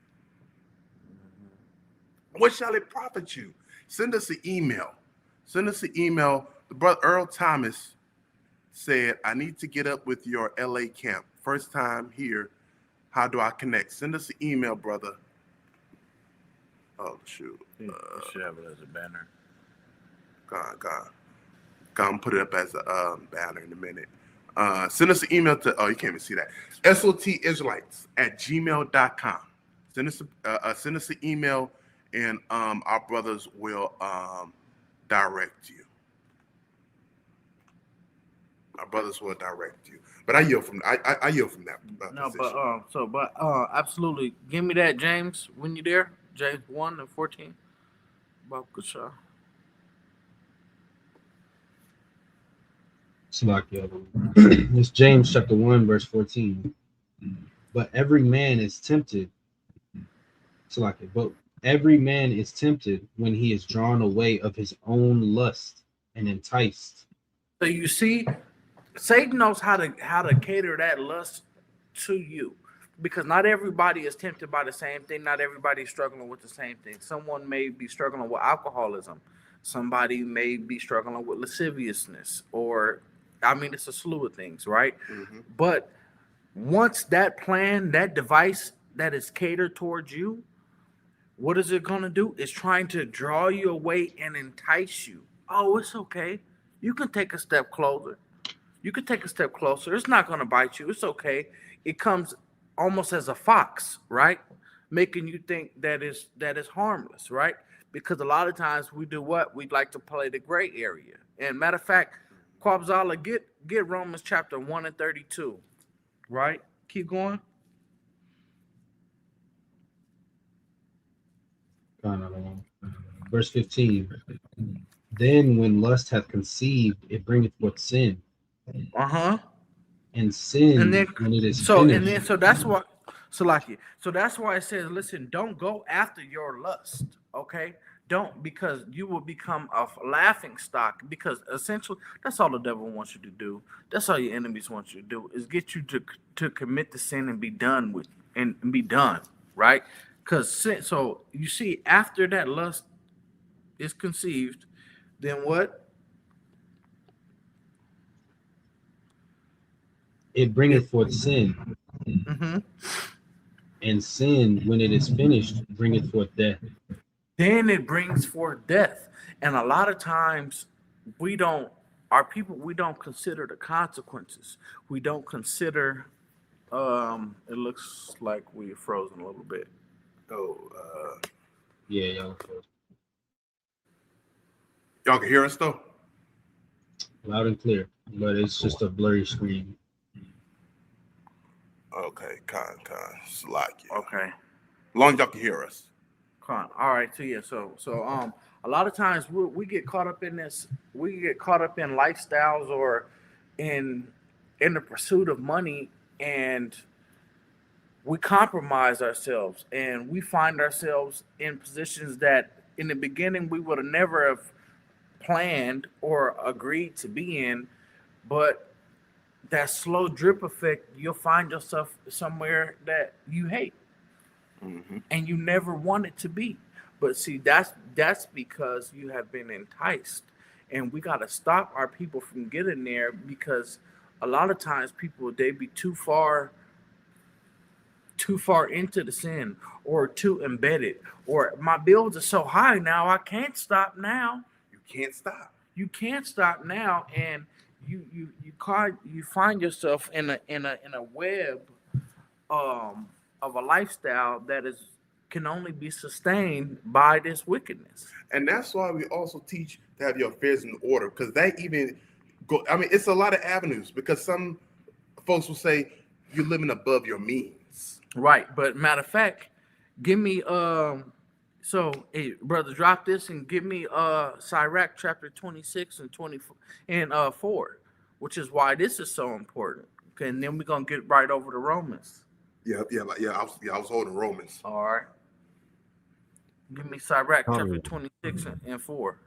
What shall it profit you? Send us an email. Send us an email. The brother Earl Thomas said, I need to get up with your LA camp. First time here. How do I connect? Send us an email, brother. Oh, shoot. You should have it as a banner. Come put it up as a banner in a minute. Send us an email to, you can't even see that. SOT Israelites at gmail.com. Send us an email, and our brothers will direct you. Our brothers will direct you. But I yield from I yield from that. No, position. but absolutely. Give me that, James, when you're there. James 1 and 14. Bakasha. It's James chapter 1, verse 14. But every man is tempted. But every man is tempted when he is drawn away of his own lust and enticed. So you see, Satan knows how to cater that lust to you, because not everybody is tempted by the same thing. Not everybody is struggling with the same thing. Someone may be struggling with alcoholism. Somebody may be struggling with lasciviousness, or it's a slew of things, right? Mm-hmm. But once that plan, that device that is catered towards you, what is it going to do? It's trying to draw you away and entice you. Oh, it's okay. You can take a step closer. You can take a step closer. It's not going to bite you. It's okay. It comes almost as a fox, right? Making you think that is harmless, right? Because a lot of times we do what? We'd like to play the gray area. And matter of fact, Kwabzala, get Romans chapter 1 and 32, right? Keep going. Verse 15. Then when lust hath conceived, it bringeth forth sin. And sin, and then, when it is finished. So that's why, so that's why it says, listen, don't go after your lust, okay? Don't, because you will become a laughing stock, because essentially that's all the devil wants you to do. That's all your enemies want you to do, is get you to commit the sin and be done with, and be done, right? Because so you see, after that lust is conceived, then what? It bringeth forth sin. Mm-hmm. And sin, when it is finished, bringeth forth death. Then it brings forth death. And a lot of times we don't consider the consequences. We don't consider, it looks like we're frozen a little bit. Yeah, y'all frozen. Y'all can hear us though? Loud and clear, but it's just a blurry screen. Okay, con. Slack. Okay. As long as y'all can hear us. All right. So yeah. So a lot of times we get caught up in this. We get caught up in lifestyles or in the pursuit of money, and we compromise ourselves, and we find ourselves in positions that in the beginning we would have never have planned or agreed to be in, but that slow drip effect, you'll find yourself somewhere that you hate. Mm-hmm. And you never wanted to be. But see, that's because you have been enticed. And we got to stop our people from getting there, because a lot of times people, they be too far into the sin, or too embedded, or my bills are so high now I can't stop now. You can't stop now, and you find yourself in a web of a lifestyle that can only be sustained by this wickedness. And that's why we also teach to have your affairs in order, because that even go. I mean, it's a lot of avenues, because some folks will say you're living above your means. Right, but matter of fact, give me so hey brother, drop this and give me Sirach chapter 26 and 24 and 4, which is why this is so important. Okay, and then we're gonna get right over to Romans. Yeah. I was holding Romans. All right. Give me Sirach chapter 26 and 4.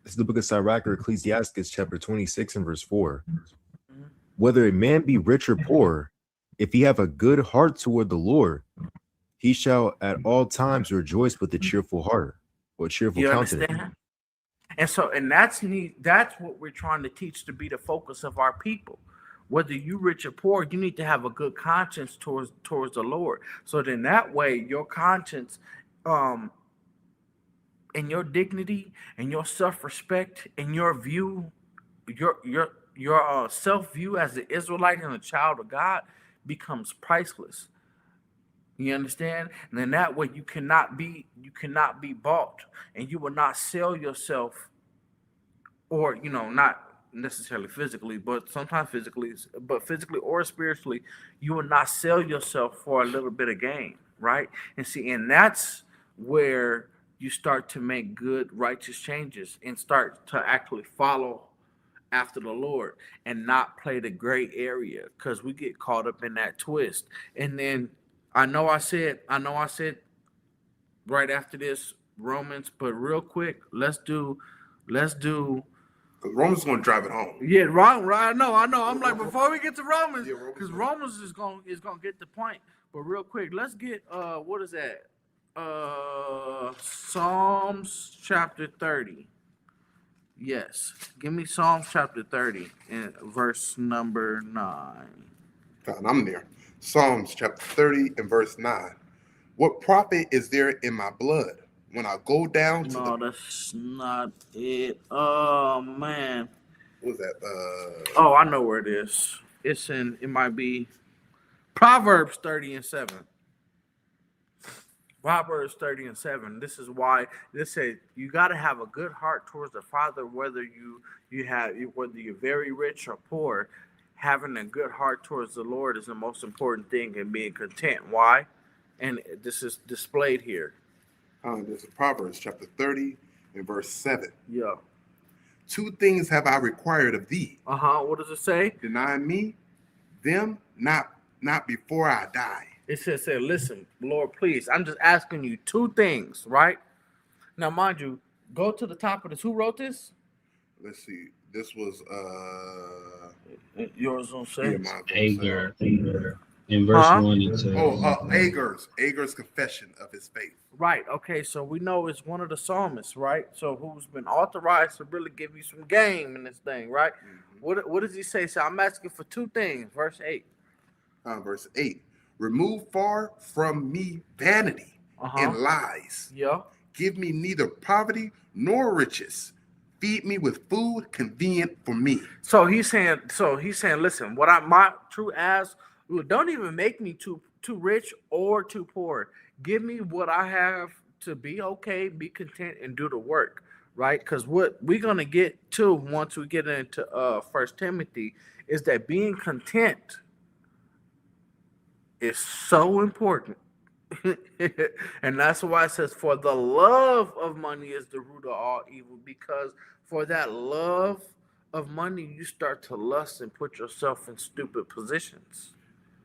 This is the book of Sirach or Ecclesiastes chapter 26 and verse 4. Mm-hmm. Whether a man be rich or poor, if he have a good heart toward the Lord, he shall at all times rejoice with a cheerful heart or cheerful countenance. Understand? And that's neat. That's what we're trying to teach to be the focus of our people. Whether you rich or poor, you need to have a good conscience towards the Lord. So then that way your conscience, and your dignity and your self-respect and your view, your self-view as an Israelite and a child of God becomes priceless. You understand? And then that way you cannot be bought, and you will not sell yourself, or not necessarily physically, but sometimes physically or spiritually, you will not sell yourself for a little bit of gain, right? And that's where you start to make good, righteous changes and start to actually follow after the Lord and not play the gray area, because we get caught up in that twist. And then I know I said right after this Romans, but real quick, let's do. Romans is going to drive it home. Yeah, right. I know. I'm like, before we get to Romans, because Romans is going to get the point. But real quick, let's get what is that? Psalms chapter 30. Yes, give me Psalms chapter 30 and verse number 9. God, I'm there. Psalms chapter 30 and verse 9. What profit is there in my blood when I go down to No, that's not it. Oh man. What was that? Oh, I know where it is. It might be Proverbs 30 and 7. Proverbs 30 and 7. This is why this says you got to have a good heart towards the Father, whether whether you're very rich or poor. Having a good heart towards the Lord is the most important thing, and being content. Why? And this is displayed here. This is Proverbs chapter 30 and verse 7. Yeah. 2 things have I required of thee. What does it say? Deny me them not before I die. It says, listen, Lord, please, I'm just asking you 2 things, right? Now, mind you, go to the top of this. Who wrote this? Let's see. This was yours don't say. Agar. In verse 1 it says. Agar's confession of his faith. Right. Okay. So we know it's one of the psalmists, right? So who's been authorized to really give you some game in this thing, right? Mm-hmm. What does he say? So I'm asking for 2 things. Verse 8. Verse 8. Remove far from me vanity and lies. Yeah. Give me neither poverty nor riches. Feed me with food convenient for me. So he's saying, listen, my true ask, don't even make me too rich or too poor. Give me what I have to be okay, be content, and do the work, right? Because what we're gonna get to once we get into First Timothy is that being content is so important. And that's why it says, for the love of money is the root of all evil, because for that love of money, you start to lust and put yourself in stupid positions.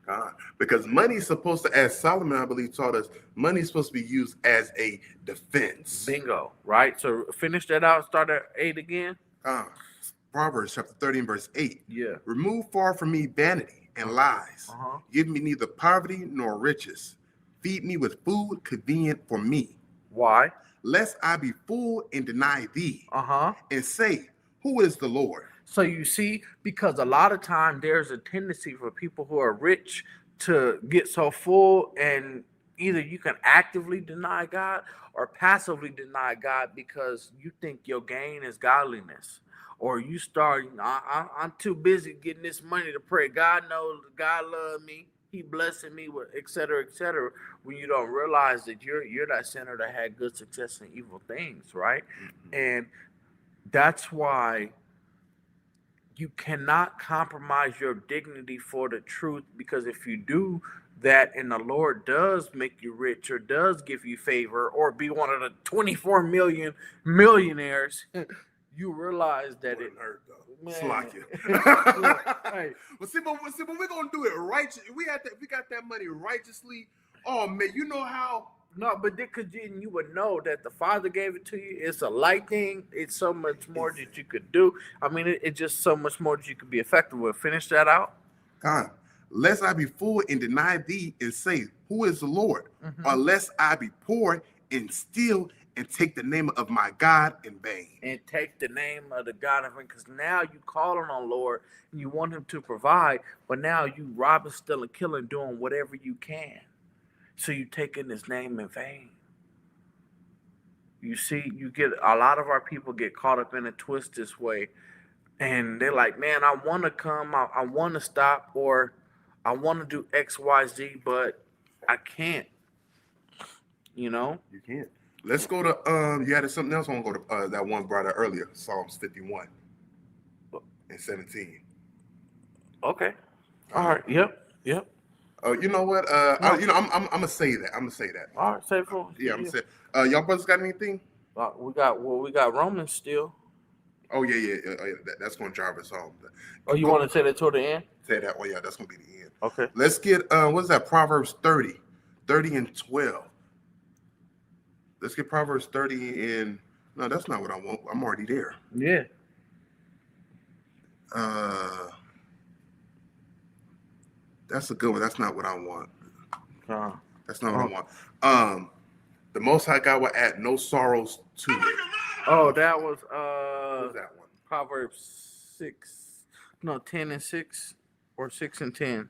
God, because money is supposed to, as Solomon, I believe, taught us, money is supposed to be used as a defense. Bingo, right? So finish that out. Start at 8 again. Proverbs chapter 30 and verse 8. Yeah. Remove far from me vanity and lies. Give me neither poverty nor riches. Feed me with food convenient for me. Why? Lest I be full and deny thee. And say, who is the Lord? So you see, because a lot of time there's a tendency for people who are rich to get so full, and either you can actively deny God or passively deny God because you think your gain is godliness. Or you start, I'm too busy getting this money to pray. God knows, God loves me. He blessing me with et cetera, when you don't realize that you're that sinner that had good success in evil things, right? And that's why you cannot compromise your dignity for the truth, because if you do that and the Lord does make you rich or does give you favor or be one of the 24 million millionaires, you realize that it hurt though. Slack you. Right. But we're gonna do it right. We got that money righteously. Oh man, you know how. No, but because you would know that the Father gave it to you. It's a light thing. It's so much more that you could do. I mean, it's just so much more that you could be effective with. Finish that out. God, lest I be full and deny thee and say, who is the Lord? Or lest I be poor and steal and take the name of my God in vain. And take the name of the God in vain, because now you calling on Lord and you want him to provide, but now you robbing, stealing, killing, doing whatever you can. So you taking his name in vain. You see, you get a lot of our people get caught up in a twist this way, and they're like, man, I want to come, I want to stop, or I want to do X, Y, Z, but I can't. You know? You can't. Let's go to you had something else I want to go to that one brought up earlier, Psalms 51 and 17. Okay. All right. Yep. You know what? I'm gonna say that. All right, say for yeah. I'm gonna say. Y'all brothers got anything? We got Romans still. Oh yeah. That's gonna drive us home. Oh, you want to say that toward the end? Say that. Oh yeah, that's gonna be the end. Okay. Let's get what's that? Proverbs 30 and 12. Let's get Proverbs 30 and no, that's not what I want. I'm already there. Yeah. That's a good one. That's not what I want. That's not what I want. The Most High God will add no sorrows to it. Oh, that was what was that one? Proverbs 10 and 6, or 6 and 10.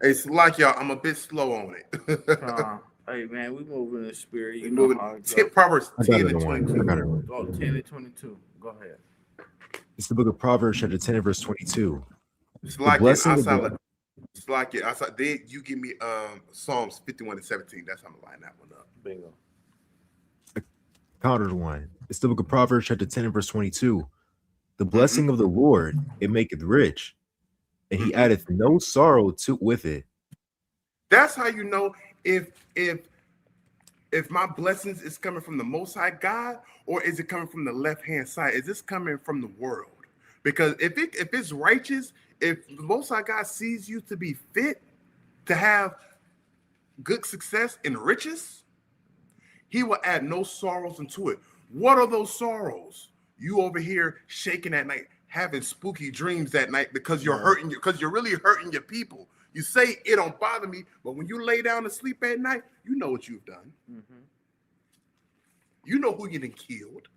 It's like y'all. I'm a bit slow on it. Hey man, we moving in the spirit. You know how it goes. Proverbs 10 and 22. Oh, 10 and 22. Go ahead. It's the book of Proverbs, chapter 10 and verse 22. It's like it. It's like it. Then you give me Psalms 51 and 17. That's how I'm gonna line that one up. Bingo. Counter one. It's the book of Proverbs, chapter 10 and verse 22. The blessing of the Lord, it maketh rich, and he addeth no sorrow with it. That's how you know if my blessings is coming from the Most High God, or is it coming from the left hand side? Is this coming from the world? Because if it's righteous, if the Most High God sees you to be fit to have good success and riches, he will add no sorrows into it. What are those sorrows? You over here shaking at night, having spooky dreams at night because you're hurting, because you're really hurting your people. You say it don't bother me, but when you lay down to sleep at night, you know what you've done. You know who you done killed.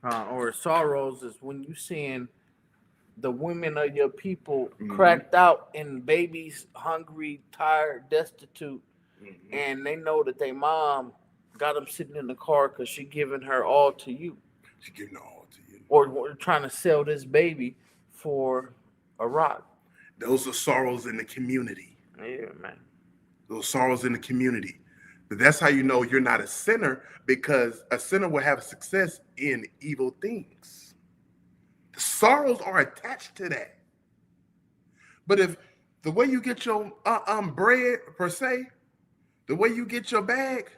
Or sorrows is when you seeing the women of your people cracked out and babies hungry, tired, destitute, and they know that their mom got them sitting in the car because she giving her all to you. She giving it all to you. Or trying to sell this baby for a rock. Those are sorrows in the community. Yeah, man. Those sorrows in the community. But that's how you know you're not a sinner, because a sinner will have success in evil things. The sorrows are attached to that. But if the way you get your bread per se, the way you get your bag,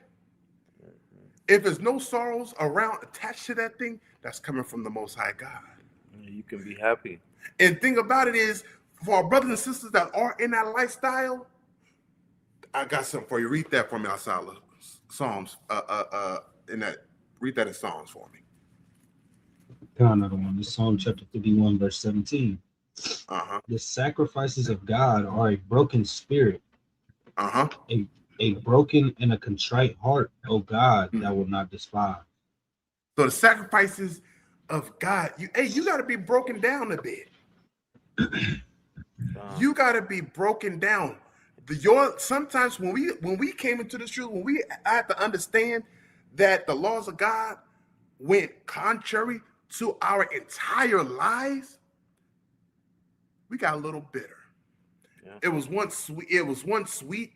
if there's no sorrows around attached to that thing, that's coming from the Most High God. You can be happy. And thing about it is, for our brothers and sisters that are in that lifestyle, I got something for you. Read that for me outside of Psalms. Read that in Psalms for me. Another one. This Psalm chapter 51, verse 17. The sacrifices of God are a broken spirit. A broken and a contrite heart, O God, that will not despise. So the sacrifices of God, you got to be broken down a bit. You got to be broken down. Sometimes when we came into this truth, when we had to understand that the laws of God went contrary to our entire lives, we got a little bitter. It was once sweet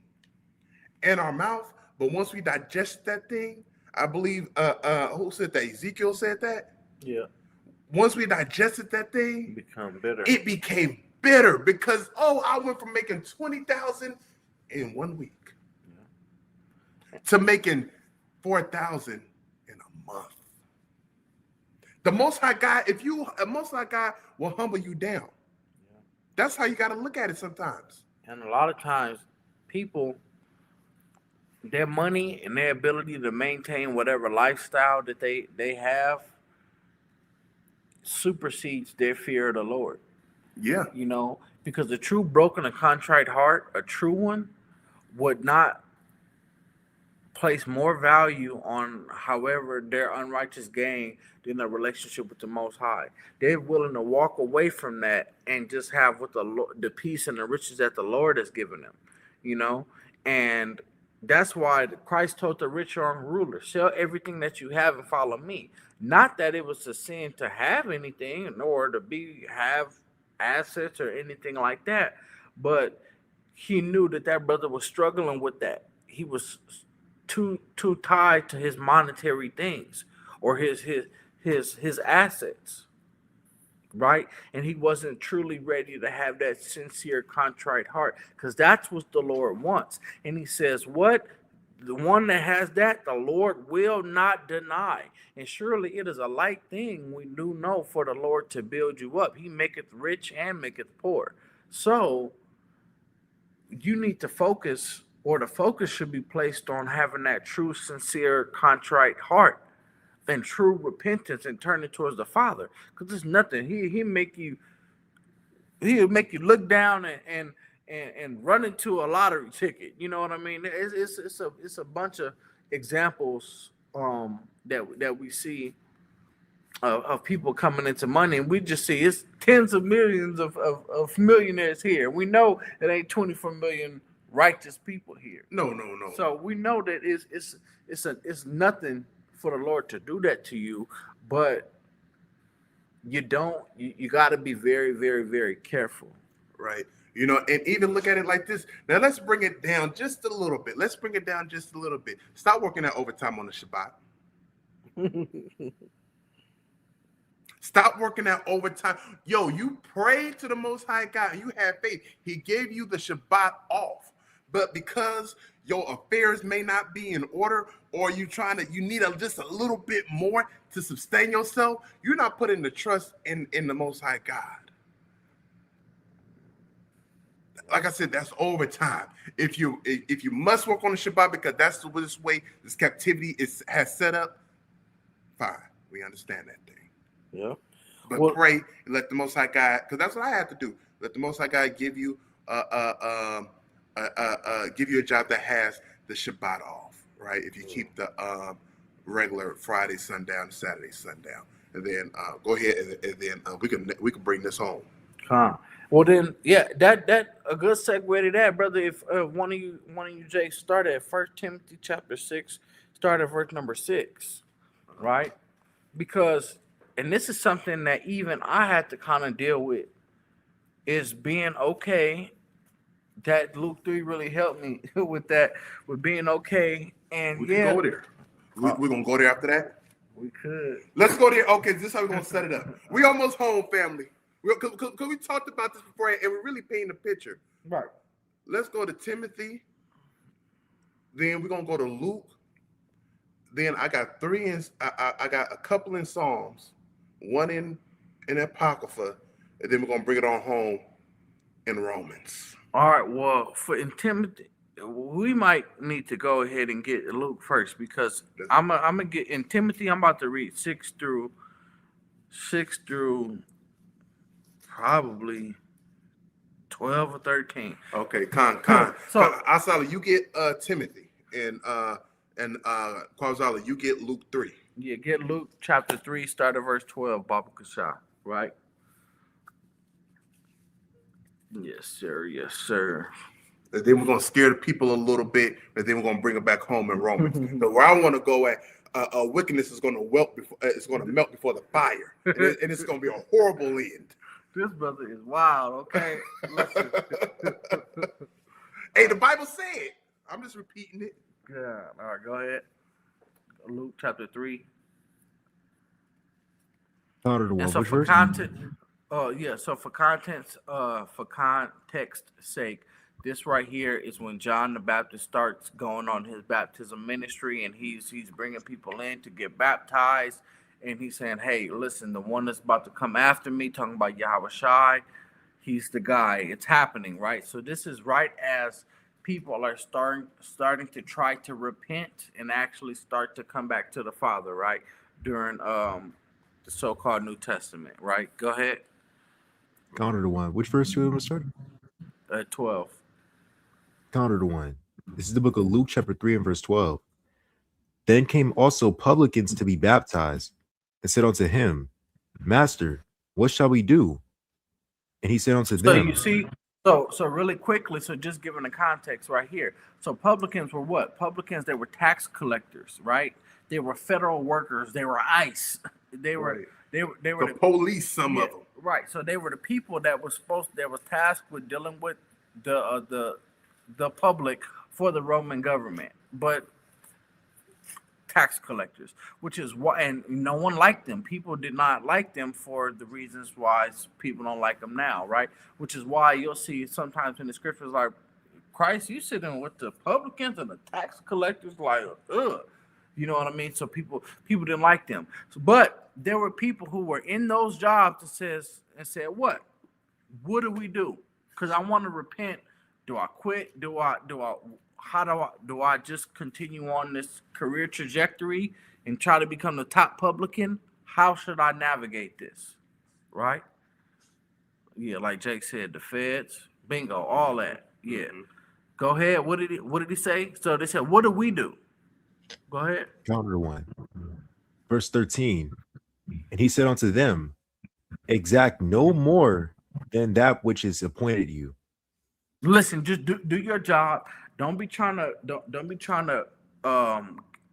in our mouth, but once we digest that thing, I believe who said that? Ezekiel said that. Yeah. Once we digested that thing, it became bitter because I went from making 20,000 in 1 week to making 4,000 in a month. The Most High God, Most High God will humble you down. That's how you got to look at it sometimes. And a lot of times, people, their money and their ability to maintain whatever lifestyle that they have supersedes their fear of the Lord. Yeah. Because the true broken and contrite heart, a true one, would not place more value on however their unrighteous gain than a relationship with the Most High. They're willing to walk away from that and just have what the peace and the riches that the Lord has given them, and that's why Christ told the rich young ruler, sell everything that you have and follow me. Not that it was a sin to have anything nor to have assets or anything like that, but he knew that brother was struggling with that. He was too tied to his monetary things or his assets, right? And he wasn't truly ready to have that sincere contrite heart, because that's what the Lord wants. And he says, what? The one that has that, the Lord will not deny. And surely it is a light thing, we do know, for the Lord to build you up. He maketh rich and maketh poor. So you need to focus, or the focus should be placed on having that true, sincere, contrite heart and true repentance and turning towards the Father. Because there's nothing. He'll make you look down and run into a lottery ticket. You know what I mean? It's a bunch of examples that we see of people coming into money, and we just see it's tens of millions of millionaires here. We know it ain't 24 million righteous people here. No. So we know that it's nothing for the Lord to do that to you, but you got to be very, very, very careful. Right. And even look at it like this. Now let's bring it down just a little bit. Stop working that overtime on the Shabbat. Stop working that overtime. You prayed to the Most High God. You had faith. He gave you the Shabbat off. But because your affairs may not be in order, or you need just a little bit more to sustain yourself, you're not putting the trust in the Most High God. Like I said, that's overtime. If you must work on the Shabbat because that's this way this captivity has set up, fine. We understand that thing. Yeah. But pray and let the Most High God, because that's what I have to do. Let the Most High God give you a job that has the Shabbat off, right? If you keep the regular Friday sundown, Saturday sundown, and then go ahead and then we can bring this home. Well then, yeah, that a good segue to that, brother. If one of you Jay, start at 1 Timothy chapter 6, start at verse number 6, right? Because, and this is something that even I had to kind of deal with, is being okay. That Luke 3 really helped me with that, with being okay And we can go there. We're gonna go there after that. We could. Let's go there. Okay, this is how we're gonna set it up. We almost home, family. Because we talked about this before, and we really painted a picture. Right. Let's go to Timothy. Then we're gonna go to Luke. Then I got I got a couple in Psalms, one in Apocrypha, and then we're gonna bring it on home in Romans. All right. Well, in Timothy, we might need to go ahead and get Luke first because I'm gonna get in Timothy. I'm about to read 6 through probably 12 or 13. Okay, So Asala, you get Timothy, and Kwazala, you get Luke 3. Yeah, get Luke chapter 3, start at verse 12, Baba Kasha, right? Yes, sir. Yes, sir. And then we're gonna scare the people a little bit, and then we're gonna bring it back home in Romans. So where I want to go at, wickedness is gonna melt before the fire, and it's gonna be a horrible end. This brother is wild. Okay. Listen. Hey, the Bible said. I'm just repeating it. Yeah. All right, go ahead. Luke chapter 3. And so for content, so for context sake, this right here is when John the Baptist starts going on his baptism ministry, and he's bringing people in to get baptized, and he's saying, "Hey, listen, the one that's about to come after me, talking about Yahweh Shai, he's the guy." It's happening, right? So this is right as people are starting to try to repent and actually start to come back to the Father, right? During the so-called New Testament, right? Go ahead. Counter to one. Which verse do we want to start? 12. Counter to one. This is the book of Luke, chapter 3, and verse 12. Then came also publicans to be baptized, and said unto him, Master, what shall we do? And he said unto them. So you see, so really quickly, so just giving the context right here. So publicans were what? Publicans, they were tax collectors, right? They were federal workers. They were ICE. They were the police. Some of them, right? So they were the people that was tasked with dealing with the public for the Roman government, but tax collectors, which is why, and no one liked them. People did not like them for the reasons why people don't like them now, right? Which is why you'll see sometimes in the scriptures like, Christ, you sitting with the publicans and the tax collectors, like, ugh. You know what I mean? So people didn't like them. But there were people who were in those jobs that said, what do we do? Because I want to repent. Do I quit? Do I just continue on this career trajectory and try to become the top publican? How should I navigate this? Right? Yeah, like Jake said, the feds, bingo, all that. Yeah. Mm-hmm. Go ahead. What did he say? So they said, what do we do? Go ahead. Counter one. Verse 13. And he said unto them, exact no more than that which is appointed you. Listen, just do your job. Don't be trying to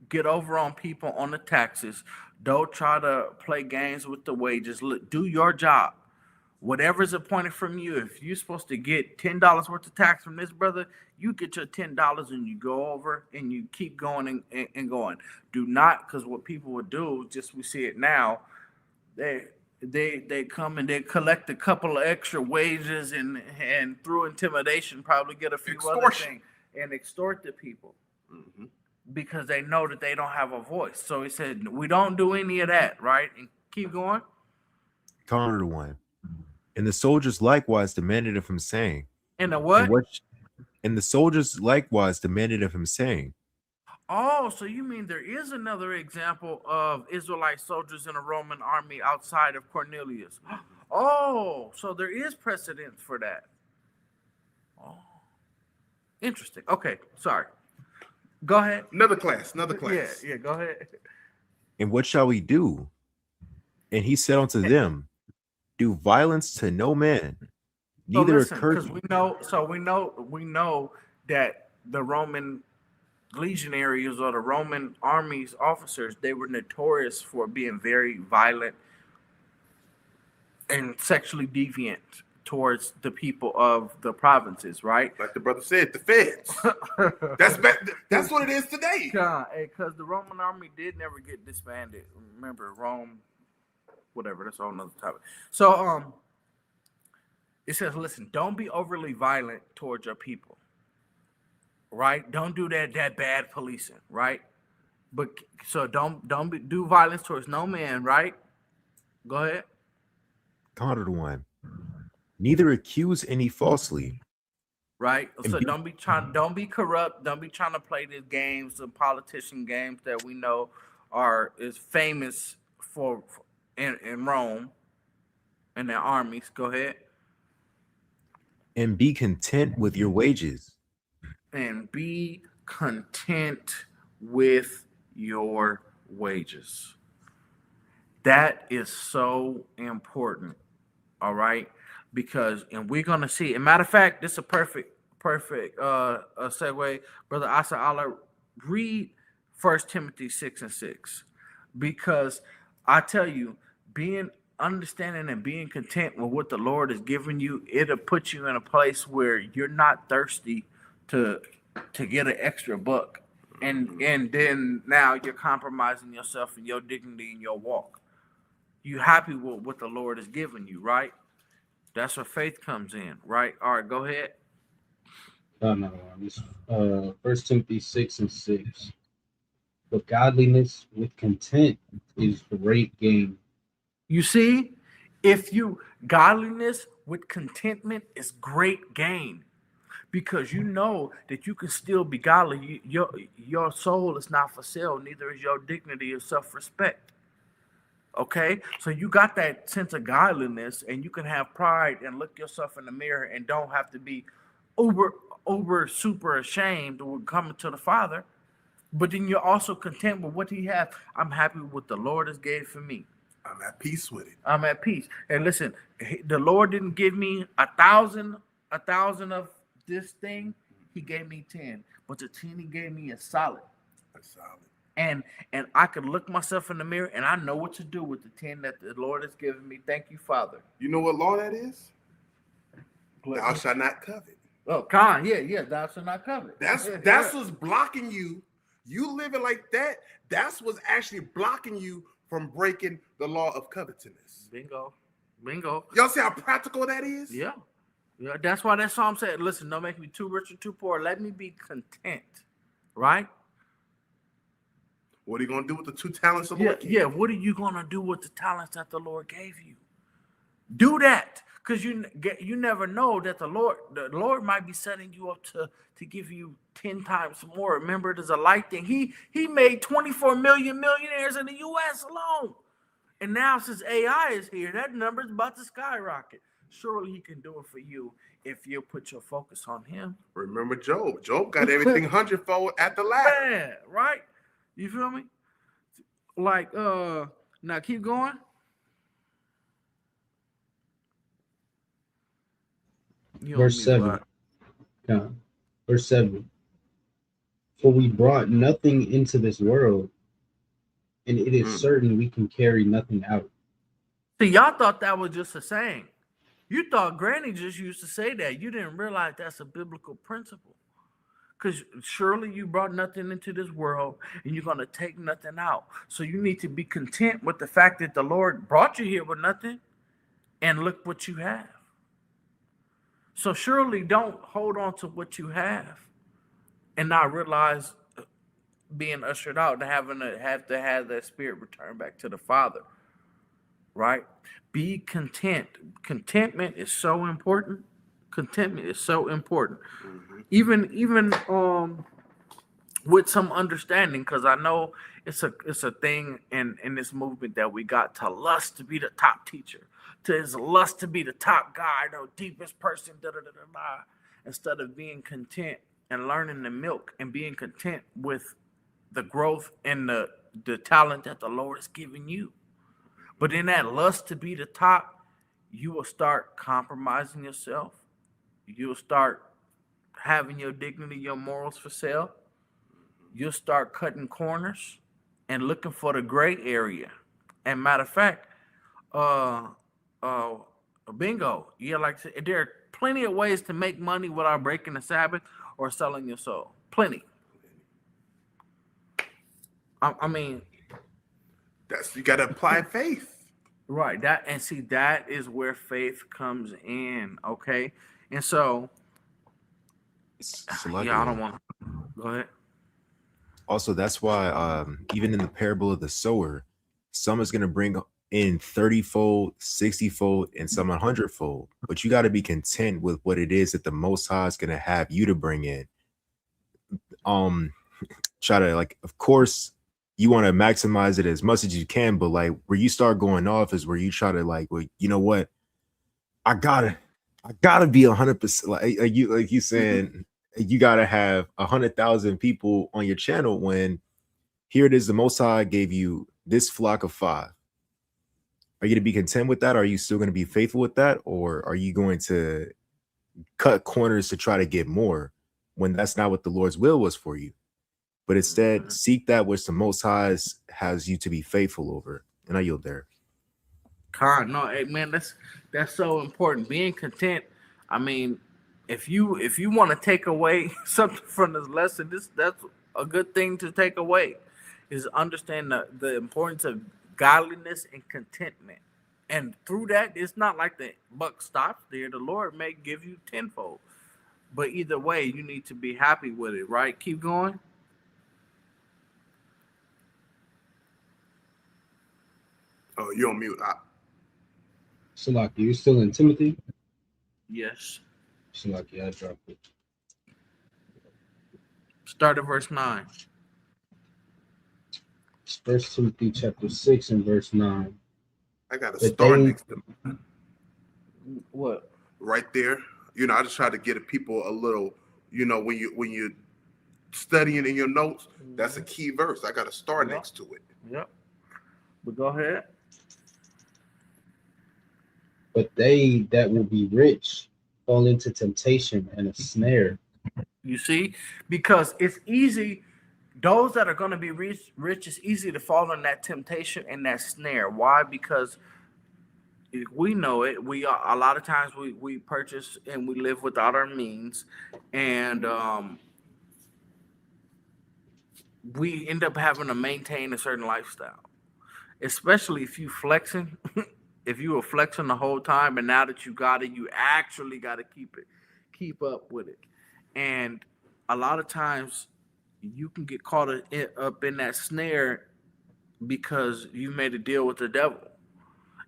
get over on people on the taxes. Don't try to play games with the wages. Do your job. Whatever's appointed from you. If you're supposed to get $10 worth of tax from this brother, you get your $10 and you go over and you keep going and going. Do not, because what people would do, just we see it now, they come and they collect a couple of extra wages and through intimidation probably get a few other things and extort the people. Mm-hmm. Because they know that they don't have a voice. So he said, we don't do any of that, right? And keep going. Counter one. And the soldiers likewise demanded of him, saying, and the what? And the soldiers likewise demanded of him, saying, oh, so you mean there is another example of Israelite soldiers in a Roman army outside of Cornelius? Oh, so there is precedent for that. Oh, interesting. Okay, sorry. Go ahead. Another class. Yeah, go ahead. And what shall we do? And he said unto them, do violence to no man, neither because we know that the Roman legionaries or the Roman army's officers, they were notorious for being very violent and sexually deviant towards the people of the provinces, right? Like the brother said, the feds. That's what it is today. Because the Roman army did never get disbanded. Remember, Rome, whatever. That's a whole nother topic. So, it says, listen, don't be overly violent towards your people, right? Don't do that bad policing, right? But so don't do violence towards no man, right? Go ahead. Counter one. Neither accuse any falsely. Right. So don't be corrupt. Don't be trying to play these games, the politician games that we know is famous for in Rome and their armies. Go ahead. And be content with your wages. And be content with your wages. That is so important. All right. Because, and we're going to see, and matter of fact, this is a perfect segue. Brother Asa Allah, read 1 Timothy 6:6. Because I tell you, understanding and being content with what the Lord has given you, it'll put you in a place where you're not thirsty to get an extra buck. And then now you're compromising yourself and your dignity in your walk. You happy with what the Lord has given you, right? That's where faith comes in, right? All right, go ahead. No. It's 1 Timothy 6:6. But godliness with content is great gain. You see, godliness with contentment is great gain, because you know that you can still be godly. Your soul is not for sale, neither is your dignity or self-respect. Okay, so you got that sense of godliness, and you can have pride and look yourself in the mirror and don't have to be over super ashamed of coming to the Father. But then you're also content with what He has. I'm happy with what the Lord has gave for me. I'm at peace with it. I'm at peace. And listen, the Lord didn't give me 1,000 of this thing. He gave me 10, but the 10 He gave me is solid. That's solid. And I could look myself in the mirror and I know what to do with the 10 that the Lord has given me. Thank you, Father. You know what law that is? Thou shalt not covet. Oh, Khan, yeah, thou shalt not covet. That's what's blocking you. You living like that, that's what's actually blocking you from breaking the law of covetousness. Bingo. Y'all see how practical that is? Yeah, that's why that psalm said, listen, don't make me too rich or too poor. Let me be content, right? What are you going to do with the 2 talents of the Lord? Yeah, what are you going to do with the talents that the Lord gave you? Do that, because you never know that the Lord might be setting you up to give you 10 times more. Remember, there's a light thing. He made 24 million millionaires in the U.S. alone. And now since AI is here, that number is about to skyrocket. Surely He can do it for you if you put your focus on Him. Remember Job. Job got everything hundredfold at the last. Man, right? You feel me? Like, now keep going. Verse 7. Verse 7. For we brought nothing into this world, and it is certain we can carry nothing out. See, y'all thought that was just a saying. You thought Granny just used to say that. You didn't realize that's a biblical principle. Because surely you brought nothing into this world and you're going to take nothing out. So you need to be content with the fact that the Lord brought you here with nothing, and look what you have. So surely don't hold on to what you have and not realize being ushered out and have to have that spirit return back to the Father. Right? Be content. Contentment is so important. Contentment is so important. Even with some understanding, because I know it's a thing in this movement that we got to lust to be the top teacher, to lust to be the top guy, the deepest person, instead of being content and learning the milk and being content with the growth and the talent that the Lord has given you. But in that lust to be the top, you will start compromising yourself. You'll start having your dignity, your morals for sale. You'll start cutting corners and looking for the gray area. And matter of fact, Bingo. Yeah, like there are plenty of ways to make money without breaking the Sabbath or selling your soul. Plenty. I mean, you got to apply faith. Right. That is where faith comes in. Okay. And so, yeah, I don't want to go ahead. Also, that's why even in the parable of the sower, some is going to bring in 30-fold, 60-fold, and some 100-fold. But you got to be content with what it is that the Most High is going to have you to bring in. Try to, like, of course, you want to maximize it as much as you can, but like where you start going off is where you try to like, well, you know what? I gotta be 100%. Like you saying, you gotta have 100,000 people on your channel when here it is, the Most High gave you this flock of 5. Are you going to be content with that? Are you still going to be faithful with that? Or are you going to cut corners to try to get more when that's not what the Lord's will was for you? But instead, seek that which the Most High has you to be faithful over. And I yield there. No, hey, man, that's so important. Being content. I mean, if you want to take away something from this lesson, that's a good thing to take away, is understand the importance of godliness and contentment. And through that, it's not like the buck stops there. The Lord may give you tenfold. But either way, you need to be happy with it, right? Keep going. Oh, you're on mute. Salaki, you still in Timothy? Yes. Salaki, I dropped it. Start at verse 9. It's 1 Timothy chapter 6 and verse 9. I got a star next to me. What? Right there. You know, I just try to get people a little, you know, when you're studying in your notes, that's a key verse. I got a star next to it. Yep. But go ahead. But they that will be rich fall into temptation and a snare. You see? Because it's easy. Those that are going to be rich, it's easy to fall in that temptation and that snare. Why? Because we know it. A lot of times we purchase and we live without our means, and we end up having to maintain a certain lifestyle, especially if you flexing. If you were flexing the whole time, and now that you got it, you actually got to keep up with it. And a lot of times you can get caught up in that snare because you made a deal with the devil,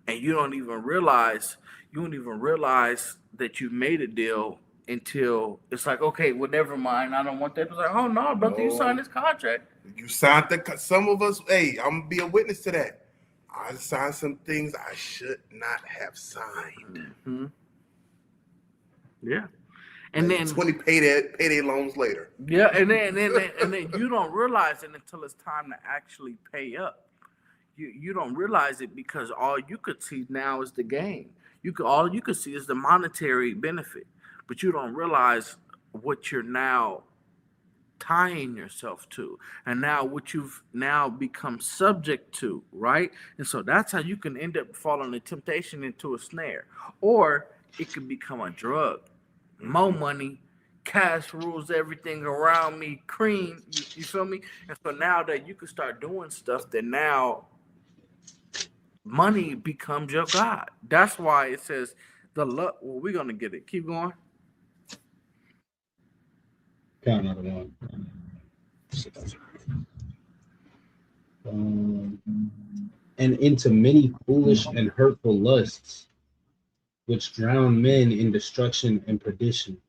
and you don't even realize that you made a deal until it's like, okay, well, never mind, I don't want that. It's like, oh no, brother, you signed this contract. You signed some of us. Hey, I'm gonna be a witness to that. I signed some things I should not have signed. Mm-hmm. Yeah. And like then 20 payday loans later. Yeah, and then you don't realize it until it's time to actually pay up. You don't realize it because all you could see now is the gain. All you could see is the monetary benefit, but you don't realize what you're now tying yourself to, and now what you've now become subject to, right? And so that's how you can end up falling in temptation into a snare, or it can become a drug. More money, cash rules everything around me, cream, you feel me? And so now that you can start doing stuff that now money becomes your God. That's why it says the love. Well, we're gonna get it. Keep going. Count another one. And into many foolish and hurtful lusts, which drown men in destruction and perdition.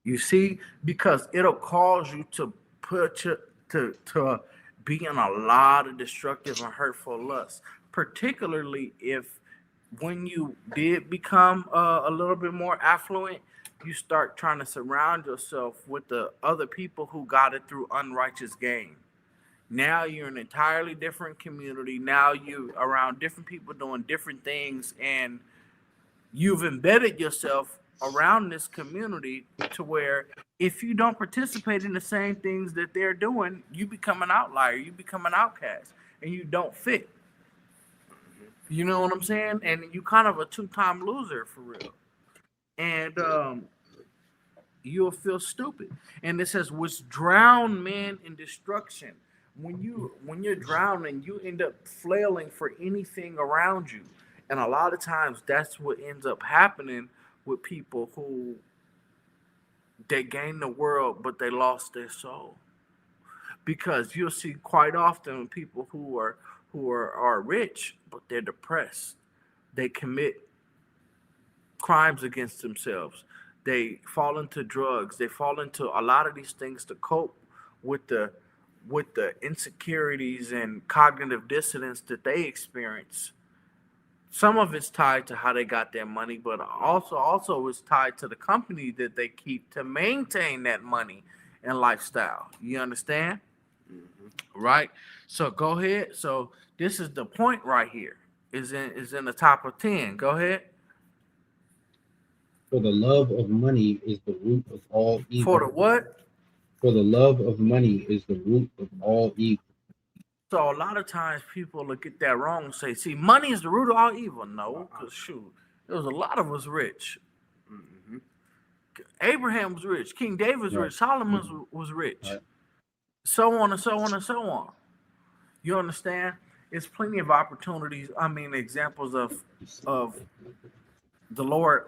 You see, because it'll cause you to put you to be in a lot of destructive and hurtful lusts, particularly if when you did become a little bit more affluent, you start trying to surround yourself with the other people who got it through unrighteous gain. Now you're in an entirely different community. Now you're around different people doing different things, and you've embedded yourself around this community to where if you don't participate in the same things that they're doing, you become an outlier, you become an outcast, and you don't fit. You know what I'm saying? And you kind of a two-time loser for real. And you'll feel stupid. And it says, which drown men in destruction. When you're drowning, you end up flailing for anything around you. And a lot of times that's what ends up happening with people who they gain the world, but they lost their soul. Because you'll see quite often people who are rich, but they're depressed. They commit crimes against themselves. They fall into drugs. They fall into a lot of these things to cope with the insecurities and cognitive dissonance that they experience. Some of it's tied to how they got their money, but also it's tied to the company that they keep to maintain that money and lifestyle. You understand? Right? So go ahead. So this is the point right here. Is in the top of 10. Go ahead. For the love of money is the root of all evil. For the what? For the love of money is the root of all evil. So a lot of times people look at that wrong and say, see, money is the root of all evil. No, because shoot, there was a lot of us rich. Mm-hmm. Abraham was rich. King David was rich. Solomon was rich. Right. So on and so on and so on. You understand? There's plenty of opportunities. I mean, examples of the Lord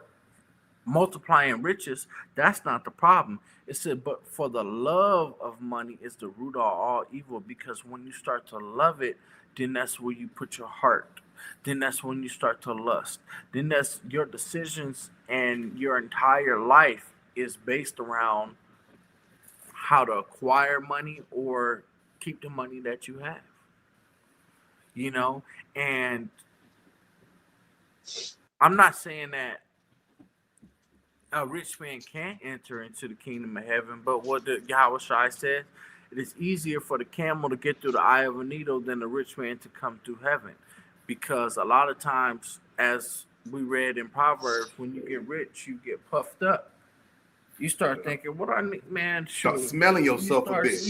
multiplying riches. That's not the problem. It said, but for the love of money is the root of all evil, because when you start to love it, then that's where you put your heart. Then that's when you start to lust. Then that's your decisions, and your entire life is based around how to acquire money or keep the money that you have. You know, and I'm not saying that a rich man can't enter into the kingdom of heaven, but what the Yahweh Shai says, it is easier for the camel to get through the eye of a needle than the rich man to come through heaven. Because a lot of times, as we read in Proverbs, when you get rich, you get puffed up. You start thinking, what I need, man. Start smelling yourself a bit.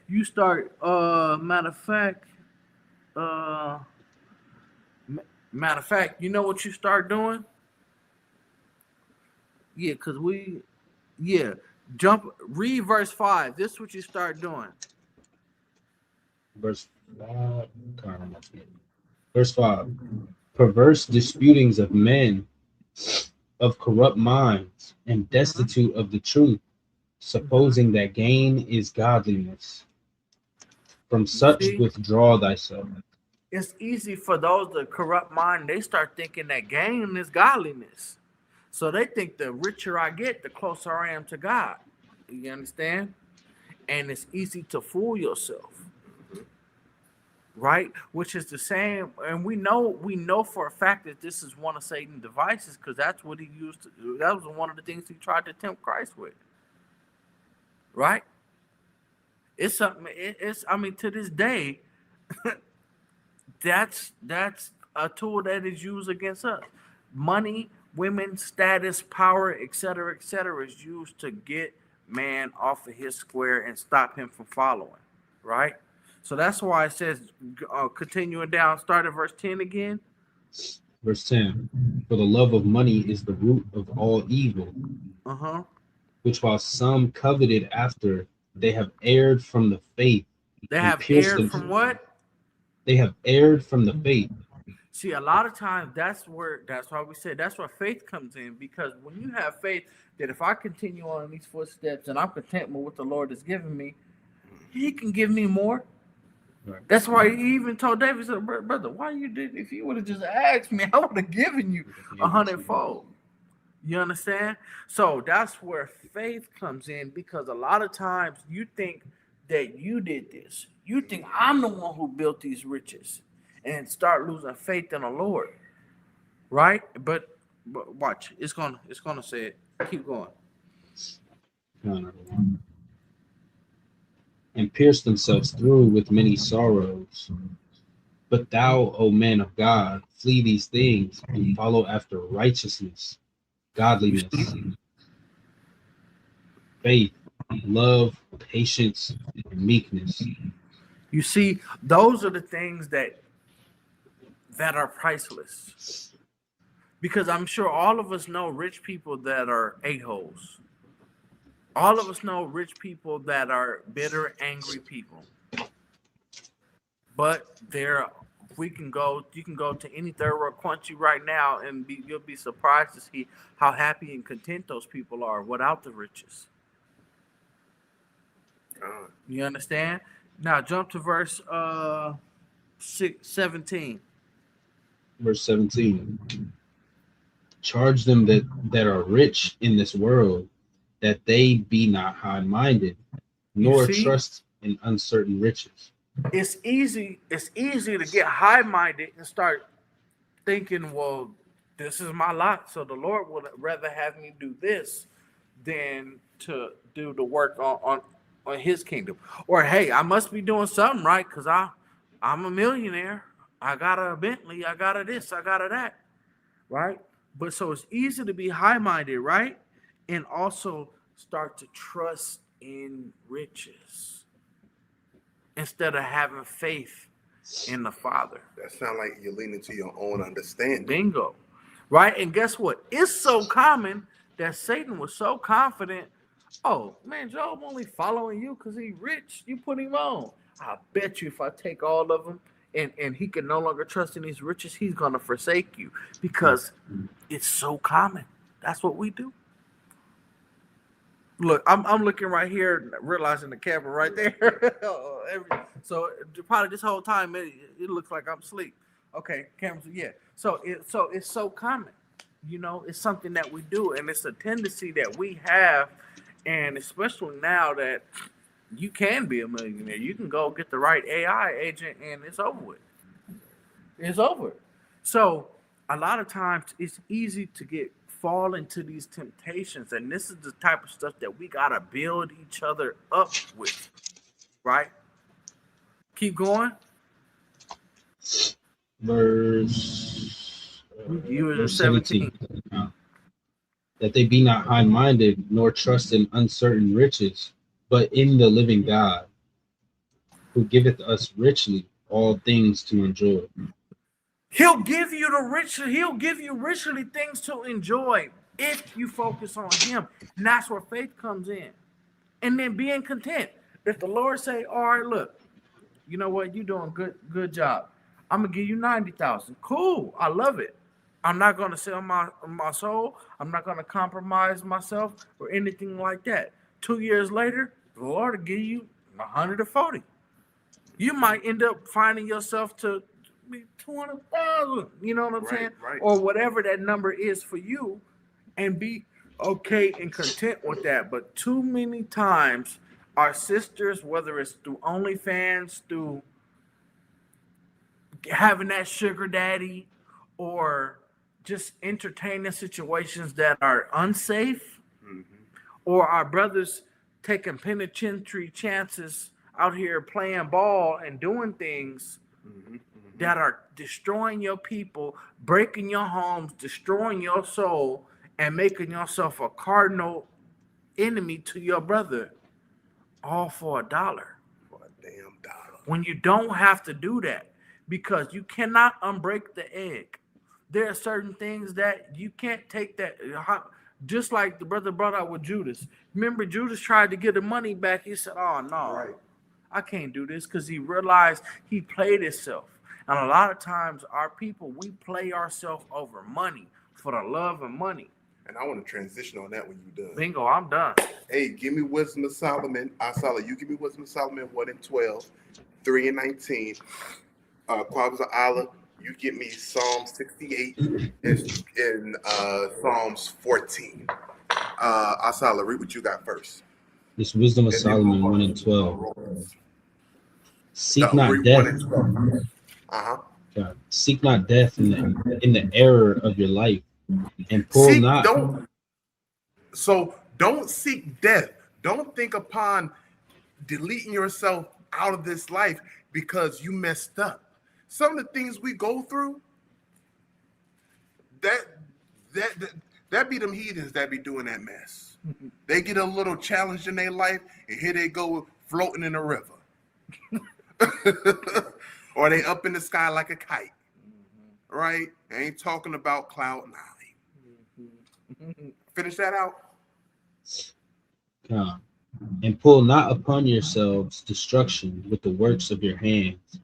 You start, matter of fact, you know what you start doing? Yeah, because read verse 5. This is what you start doing. Verse 5. Perverse disputings of men of corrupt minds and destitute of the truth, supposing that gain is godliness. From such withdraw thyself. It's easy for those that corrupt mind. They start thinking that gain is godliness. So they think the richer I get, the closer I am to God. You understand? And it's easy to fool yourself. Right? Which is the same. And we know for a fact that this is one of Satan's devices, because that's what he used to do. That was one of the things he tried to tempt Christ with. Right? It's something, to this day, that's a tool that is used against us. Money, women, status, power, etc., is used to get man off of his square and stop him from following, right? So that's why it says, continuing down, start at verse 10 again. Verse 10, for the love of money is the root of all evil, which while some coveted after, they have erred from the faith. They have erred from what? They have erred from the faith. See, a lot of times that's why we said that's where faith comes in, because when you have faith that if I continue on these footsteps and I'm content with what the Lord has given me, he can give me more. Right. That's why he even told David, said, brother, why you did? If you would have just asked me, I would have given you 100-fold. You understand? So that's where faith comes in, because a lot of times you think that you did this. You think I'm the one who built these riches, and start losing faith in the Lord. Right? But watch, it's gonna say it. Keep going. And pierce themselves through with many sorrows. But thou, O man of God, flee these things and follow after righteousness, godliness, faith, love, patience, and meekness. You see, those are the things that that are priceless. Because I'm sure all of us know rich people that are a-holes. All of us know rich people that are bitter, angry people. But you can go to any third world country right now and you'll be surprised to see how happy and content those people are without the riches. You understand? Now jump to verse 17. Verse 17. Charge them that are rich in this world, that they be not high-minded, nor trust in uncertain riches. It's easy to get high-minded and start thinking, well, this is my lot, so the Lord would rather have me do this than to do the work on his kingdom. Or, hey, I must be doing something right because I'm a millionaire. I got a Bentley. I got a this. I got a that. Right? But so it's easy to be high-minded, right? And also start to trust in riches instead of having faith in the Father. That sounds like you're leaning to your own understanding. Bingo. Right? And guess what? It's so common that Satan was so confident. Oh, man, Job only following you because he's rich. You put him on. I bet you if I take all of them and he can no longer trust in his riches, he's going to forsake you because it's so common. That's what we do. Look, I'm looking right here, realizing the camera right there. So probably this whole time, it looks like I'm asleep. Okay, cameras, yeah. So it's so common. You know, it's something that we do, and it's a tendency that we have, and especially now that you can be a millionaire. You can go get the right AI agent and it's over with. It's over. So a lot of times it's easy to fall into these temptations. And this is the type of stuff that we got to build each other up with. Right? Keep going. Verse 17. That they be not high-minded, nor trust in uncertain riches, but in the living God, who giveth us richly all things to enjoy. He'll give you richly things to enjoy if you focus on him. And that's where faith comes in. And then being content. If the Lord say, all right, look, you know what, you're doing good job. I'm gonna give you 90,000. Cool. I love it. I'm not gonna sell my soul. I'm not gonna compromise myself or anything like that. 2 years later, the Lord will give you 140. You might end up finding yourself to be 200,000. You know what I'm saying? Right. Or whatever that number is for you, and be okay and content with that. But too many times, our sisters, whether it's through OnlyFans, through having that sugar daddy, or just entertaining situations that are unsafe, or our brothers taking penitentiary chances out here playing ball and doing things that are destroying your people, breaking your homes, destroying your soul, and making yourself a cardinal enemy to your brother, all for $1. For a damn dollar. When you don't have to do that, because you cannot unbreak the egg. There are certain things that you can't take that. Just like the brother brought out with Judas. Remember, Judas tried to get the money back. He said, oh, no, I can't do this, because he realized he played himself. And a lot of times, our people, we play ourselves over money for the love of money. And I want to transition on that when you're done. Bingo, I'm done. Hey, give me Wisdom of Solomon. You give me Wisdom of Solomon 1-12, 3-19. Proverbs of Allah, you give me Psalm 68 and Psalms 14. Asala, read what you got first. This Wisdom of Solomon 1-12. Seek not death. Seek not death in the error of your life, and pull not. Don't seek death. Don't think upon deleting yourself out of this life because you messed up. Some of the things we go through, that be them heathens that be doing that mess. They get a little challenge in their life, and here they go floating in a river. Or they up in the sky like a kite. right? I ain't talking about cloud 9. Finish that out. And pull not upon yourselves destruction with the works of your hands.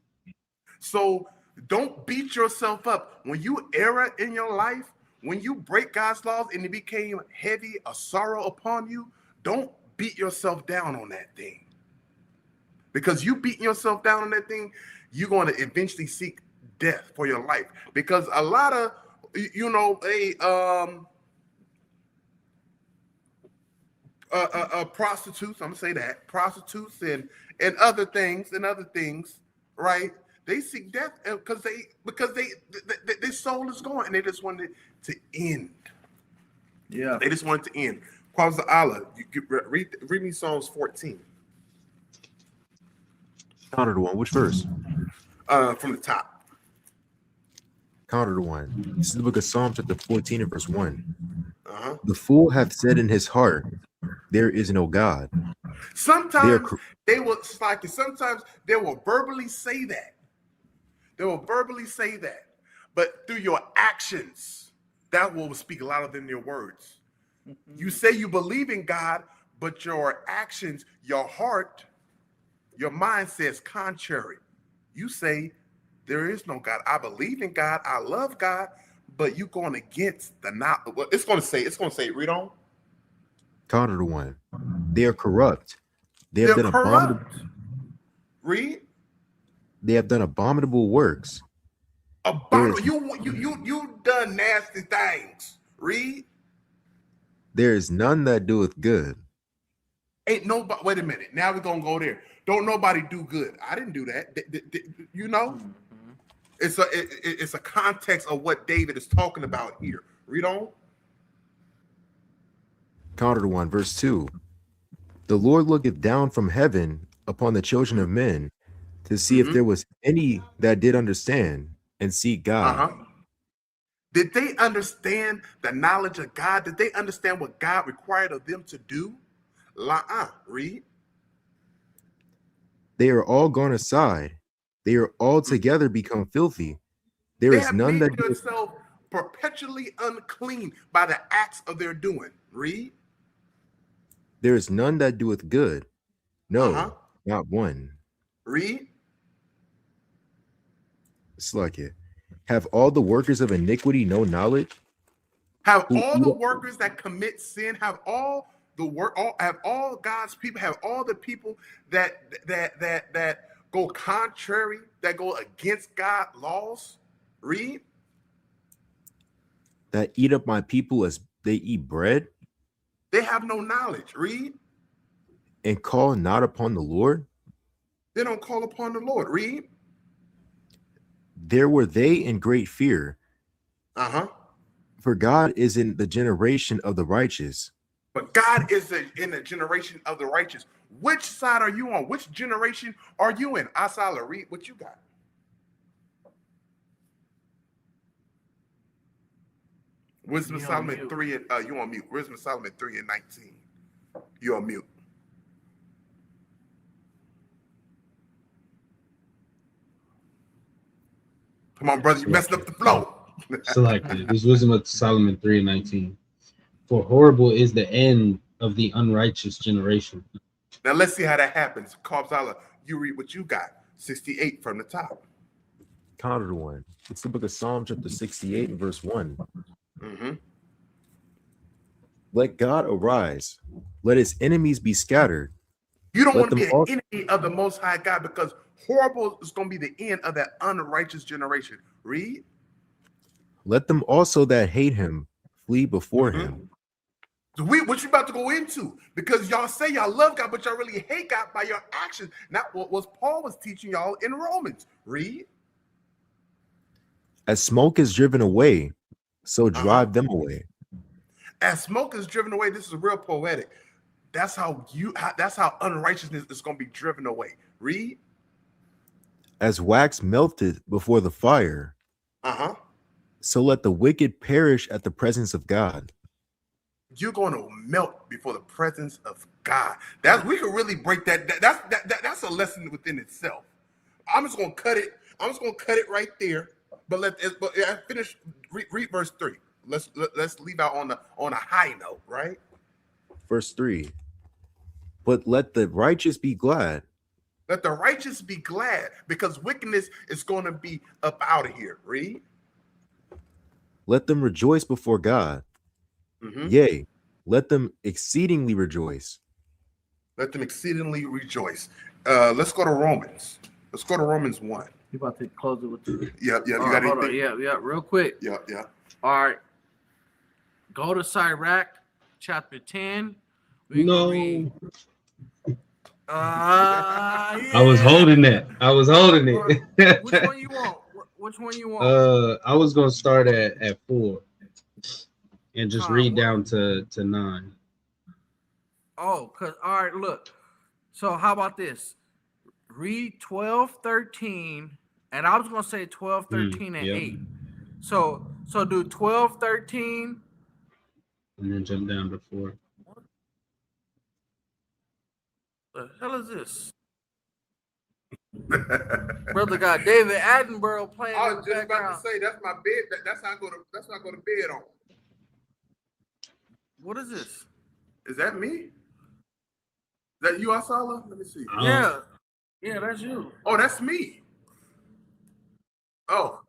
So don't beat yourself up. When you err in your life, when you break God's laws and it became heavy, a sorrow upon you, don't beat yourself down on that thing. Because you beating yourself down on that thing, you're going to eventually seek death for your life. Because a lot of, prostitutes, I'm gonna say that, prostitutes and other things, right? They seek death because their soul is gone and they just want it to end. Yeah, they just want it to end. Kwazza Allah, read me Psalms 14. Counter to one. Which verse? From the top. Counter to one. This is the book of Psalms, chapter 14 and verse 1. Uh-huh. The fool hath said in his heart, there is no God. Sometimes they will verbally say that. They will verbally say that. But through your actions, that will speak louder than your words. You say you believe in God, but your actions, your heart, your mind says contrary. You say there is no God. I believe in God. I love God, but you going against the not. Well, it's going to say, read on. Counter to one. They are corrupt. They're corrupt. Read. They have done abominable works. You done nasty things. Read. There is none that doeth good. Ain't nobody. Wait a minute. Now we're gonna go there. Don't nobody do good. I didn't do that. You know, it's a context of what David is talking about here. Read on. Counter to one, verse 2. The Lord looketh down from heaven upon the children of men to see if there was any that did understand and seek God. Did they understand the knowledge of God? Did they understand what God required of them to do? Read. They are all gone aside. They are all together become filthy. There is none that doeth yourself perpetually unclean by the acts of their doing. Read. There is none that doeth good. No, not one. Read. It's like it. Have all the workers of iniquity no knowledge? Have all the workers that commit sin, have all God's people, have all the people that go contrary, that go against God's laws. Read. That eat up my people as they eat bread? They have no knowledge. Read. And call not upon the Lord? They don't call upon the Lord. Read. There were they in great fear. For God is in the generation of the righteous. But God is in the generation of the righteous. Which side are you on? Which generation are you in? Asala, read what you got. Wisdom of Solomon 3 and you on mute. Wisdom of Solomon 3 and 19. You on mute. Come on, brother, you messing up the flow. Selected. This Wisdom of Solomon 3 and 19. For horrible is the end of the unrighteous generation. Now let's see how that happens. Kabzala, you read what you got. 68 from the top. Counter to one. It's the book of Psalms, chapter 68 and verse 1. Let God arise. Let his enemies be scattered. You don't want to be an enemy of the Most High God, because horrible is going to be the end of that unrighteous generation. Read. Let them also that hate him flee before him. What you about to go into? Because y'all say y'all love God, but y'all really hate God by your actions. Not what was Paul was teaching y'all in Romans. Read. As smoke is driven away, so drive them away. As smoke is driven away, this is real poetic. That's how unrighteousness is going to be driven away. Read. As wax melted before the fire, so let the wicked perish at the presence of God. You're going to melt before the presence of God. We could really break that. That's a lesson within itself. I'm just going to cut it. I'm just going to cut it right there. finish. Read verse 3. Let's leave out on a high note, right? Verse 3. But let the righteous be glad. Let the righteous be glad, because wickedness is going to be up out of here. Read. Let them rejoice before God. Yea, let them exceedingly rejoice. Let them exceedingly rejoice. Let's go to Romans. Let's go to Romans 1. You about to close it with the... Yeah. You got anything? Yeah, real quick. Yeah. All right. Go to Sirach, chapter 10. No. Yeah. I was holding it. Which one you want? Which one you want? I was gonna start at 4 and just read down to 9. Oh, all right, look. So how about this? Read 12, 13, and I was gonna say 12, 13, and 8. So do 12, 13, and then jump down to 4. What the hell is this? Brother got David Attenborough playing. I was just about to say that's my bed. That's not going to bed on. What is this? Is that me? Is that you, Asala? Let me see. Yeah, that's you. Oh, that's me. Oh,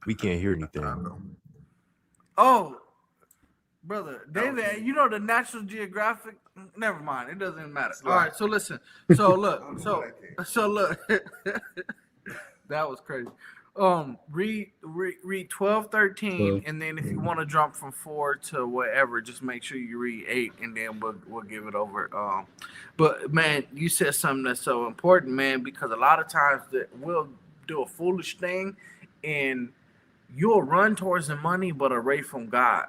we can't hear anything. Oh, brother, David, you know the National Geographic. Never mind, it doesn't matter. All right, so listen. So look. so look. That was crazy. Read 12, 13, and then if you want to jump from 4 to whatever, just make sure you read 8, and then we'll give it over. But man, you said something that's so important, man, because a lot of times that we'll do a foolish thing, and you'll run towards the money, but away from God.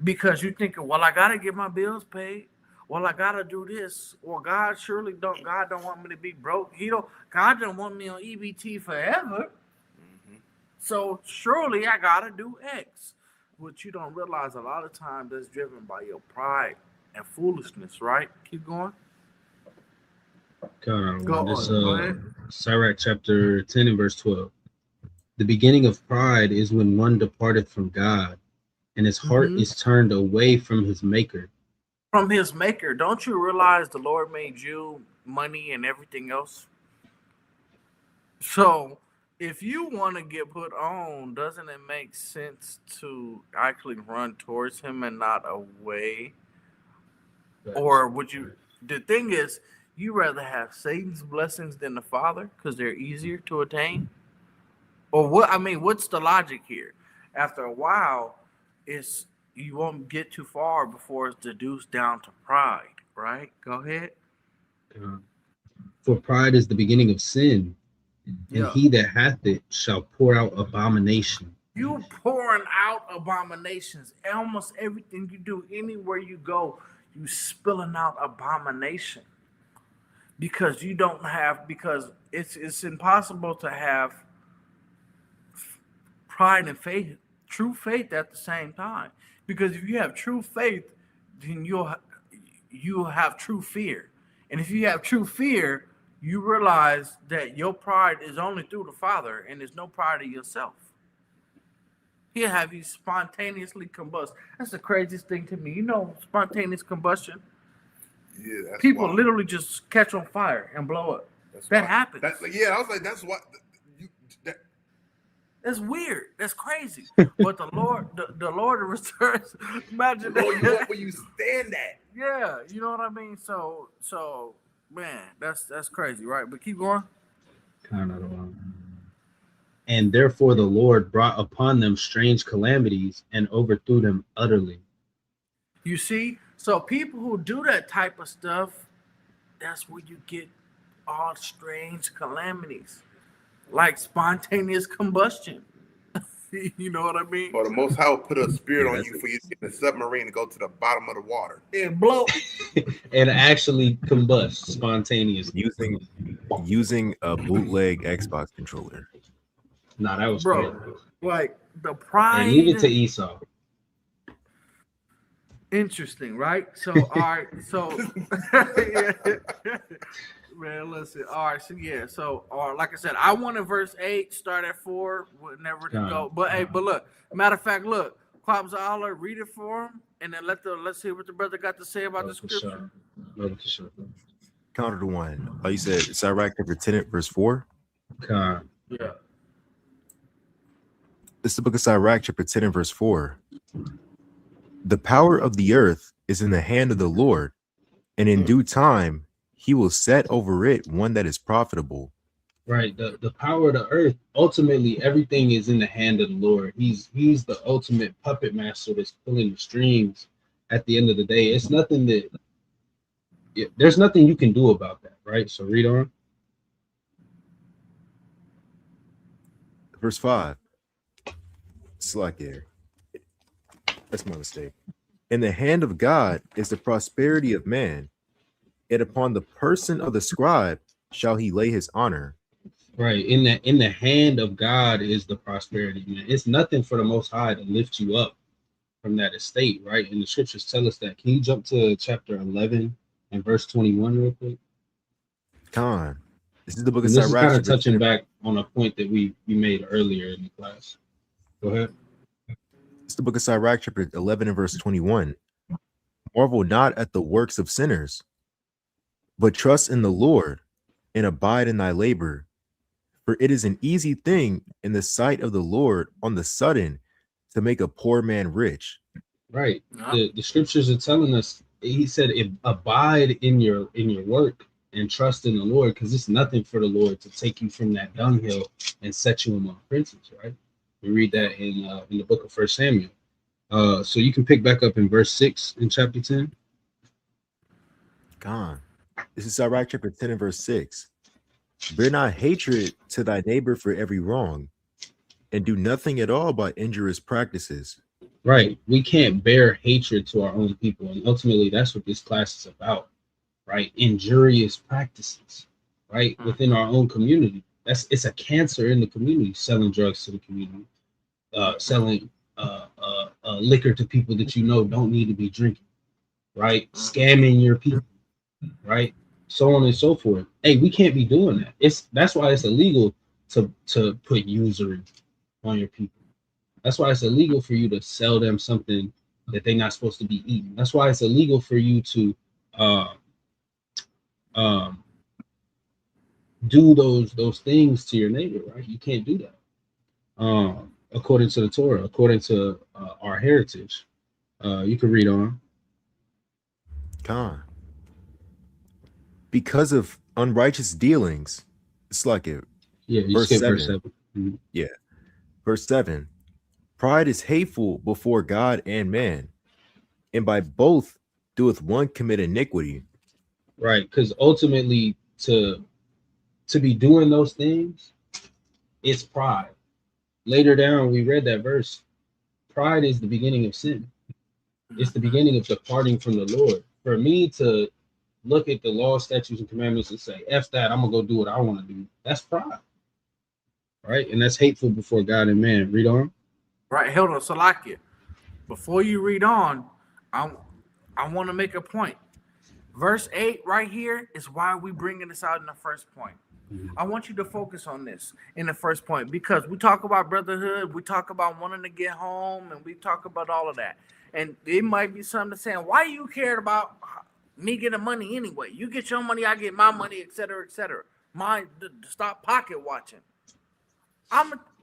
Because you're thinking, well, I gotta get my bills paid. Well, I gotta do this. Well, God don't want me to be broke. God don't want me on EBT forever. So surely I gotta do X. What you don't realize, a lot of times that's driven by your pride and foolishness, right? Keep going. Go ahead. Sirach chapter 10 and verse 12. The beginning of pride is when one departeth from God, and his heart is turned away from his maker. From his maker. Don't you realize the Lord made you, money, and everything else? So if you want to get put on, doesn't it make sense to actually run towards him and not away? Or would you? The thing is, you rather have Satan's blessings than the Father because they're easier to attain? Or what? I mean, what's the logic here? After a while, you won't get too far before it's deduced down to pride, right? Go ahead. For pride is the beginning of sin, and he that hath it shall pour out abomination. You pouring out abominations. Almost everything you do, anywhere you go, you spilling out abomination. Because it's impossible to have pride and faith, true faith at the same time. Because if you have true faith, then you'll have true fear. And if you have true fear, you realize that your pride is only through the Father, and there's no pride in yourself. He'll have you spontaneously combust. That's the craziest thing to me. You know, spontaneous combustion. Yeah, that's people wild. literally just catch on fire and blow up. That happens. I was like, that's what. That's weird. That's crazy. But the Lord returns. Imagine that. Where you stand at. Yeah, you know what I mean. So man, that's crazy, right? But keep going. Kind of. And therefore the Lord brought upon them strange calamities and overthrew them utterly. You see, so people who do that type of stuff, that's where you get all strange calamities. Like spontaneous combustion. You know what I mean? Or the Most High will put a spirit on you for you to get in a submarine and go to the bottom of the water. And blow. And actually combust spontaneously. Using a bootleg Xbox controller. Nah, that was crazy. Like the pride. And leave it to Esau. Interesting, right? So all right, so Man, listen. All right, so yeah, so or like I said, I wanted verse 8, start at 4, never to go. But hey, but look, matter of fact, look, Kwab's Allah, read it for him, and then let's see what the brother got to say about the scripture. Sure. Counter to one. You said Sirach chapter 10 verse 4. Yeah. It's the book of Sirach chapter 10 and verse 4. The power of the earth is in the hand of the Lord, and in due time he will set over it one that is profitable. Right. The power of the earth, ultimately everything is in the hand of the Lord. He's the ultimate puppet master that's pulling the strings at the end of the day. It's nothing that there's nothing you can do about that, right? So read on. Verse 5. Slack here. That's my mistake. In the hand of God is the prosperity of man, and upon the person of the scribe shall he lay his honor. Right. In the hand of God is the prosperity, man. It's nothing for the Most High to lift you up from that estate, right? And the scriptures tell us that. Can you jump to chapter 11 and verse 21 real quick? Con. This is the book of This is Sirach. kind of touching back on a point that we made earlier in the class. Go ahead. It's the book of Sirach, chapter 11 and verse 21. Marvel not at the works of sinners, but trust in the Lord and abide in thy labor. For it is an easy thing in the sight of the Lord on the sudden to make a poor man rich. Right. The scriptures are telling us, he said, abide in your work and trust in the Lord, because it's nothing for the Lord to take you from that dunghill and set you among princes, right? We read that in the book of 1 Samuel. So you can pick back up in verse 6 in chapter 10. God. This is Sirach chapter 10 and verse 6. Bear not hatred to thy neighbor for every wrong, and do nothing at all by injurious practices. Right. We can't bear hatred to our own people. And ultimately, that's what this class is about, right? Injurious practices, right? Within our own community. It's a cancer in the community, selling drugs to the community, selling liquor to people that you know don't need to be drinking, right? Scamming your people, right? So on and so forth. Hey, we can't be doing that. That's why it's illegal to put usury on your people. That's why it's illegal for you to sell them something that they're not supposed to be eating. That's why it's illegal for you to do those things to your neighbor, right? You can't do that. According to the Torah, according to our heritage. You can read on. Con. Because of unrighteous dealings, it's like it. Yeah, you verse skip 7. verse 7. Mm-hmm. Yeah. Verse 7. Pride is hateful before God and man, and by both doeth one commit iniquity. Right, because ultimately to be doing those things, it's pride. Later down, we read that verse. Pride is the beginning of sin. It's the beginning of departing from the Lord. For me to look at the law, statutes, and commandments and say, F that, I'm going to go do what I want to do. That's pride. Right? And that's hateful before God and man. Read on. Right, hold on, Salakia. Before you read on, I want to make a point. Verse 8 right here is why we bringing this out in the first point. I want you to focus on this in the first point, because we talk about brotherhood, we talk about wanting to get home, and we talk about all of that. And it might be something saying, why you cared about me getting money anyway? You get your money, I get my money, etc., etc. Stop pocket watching.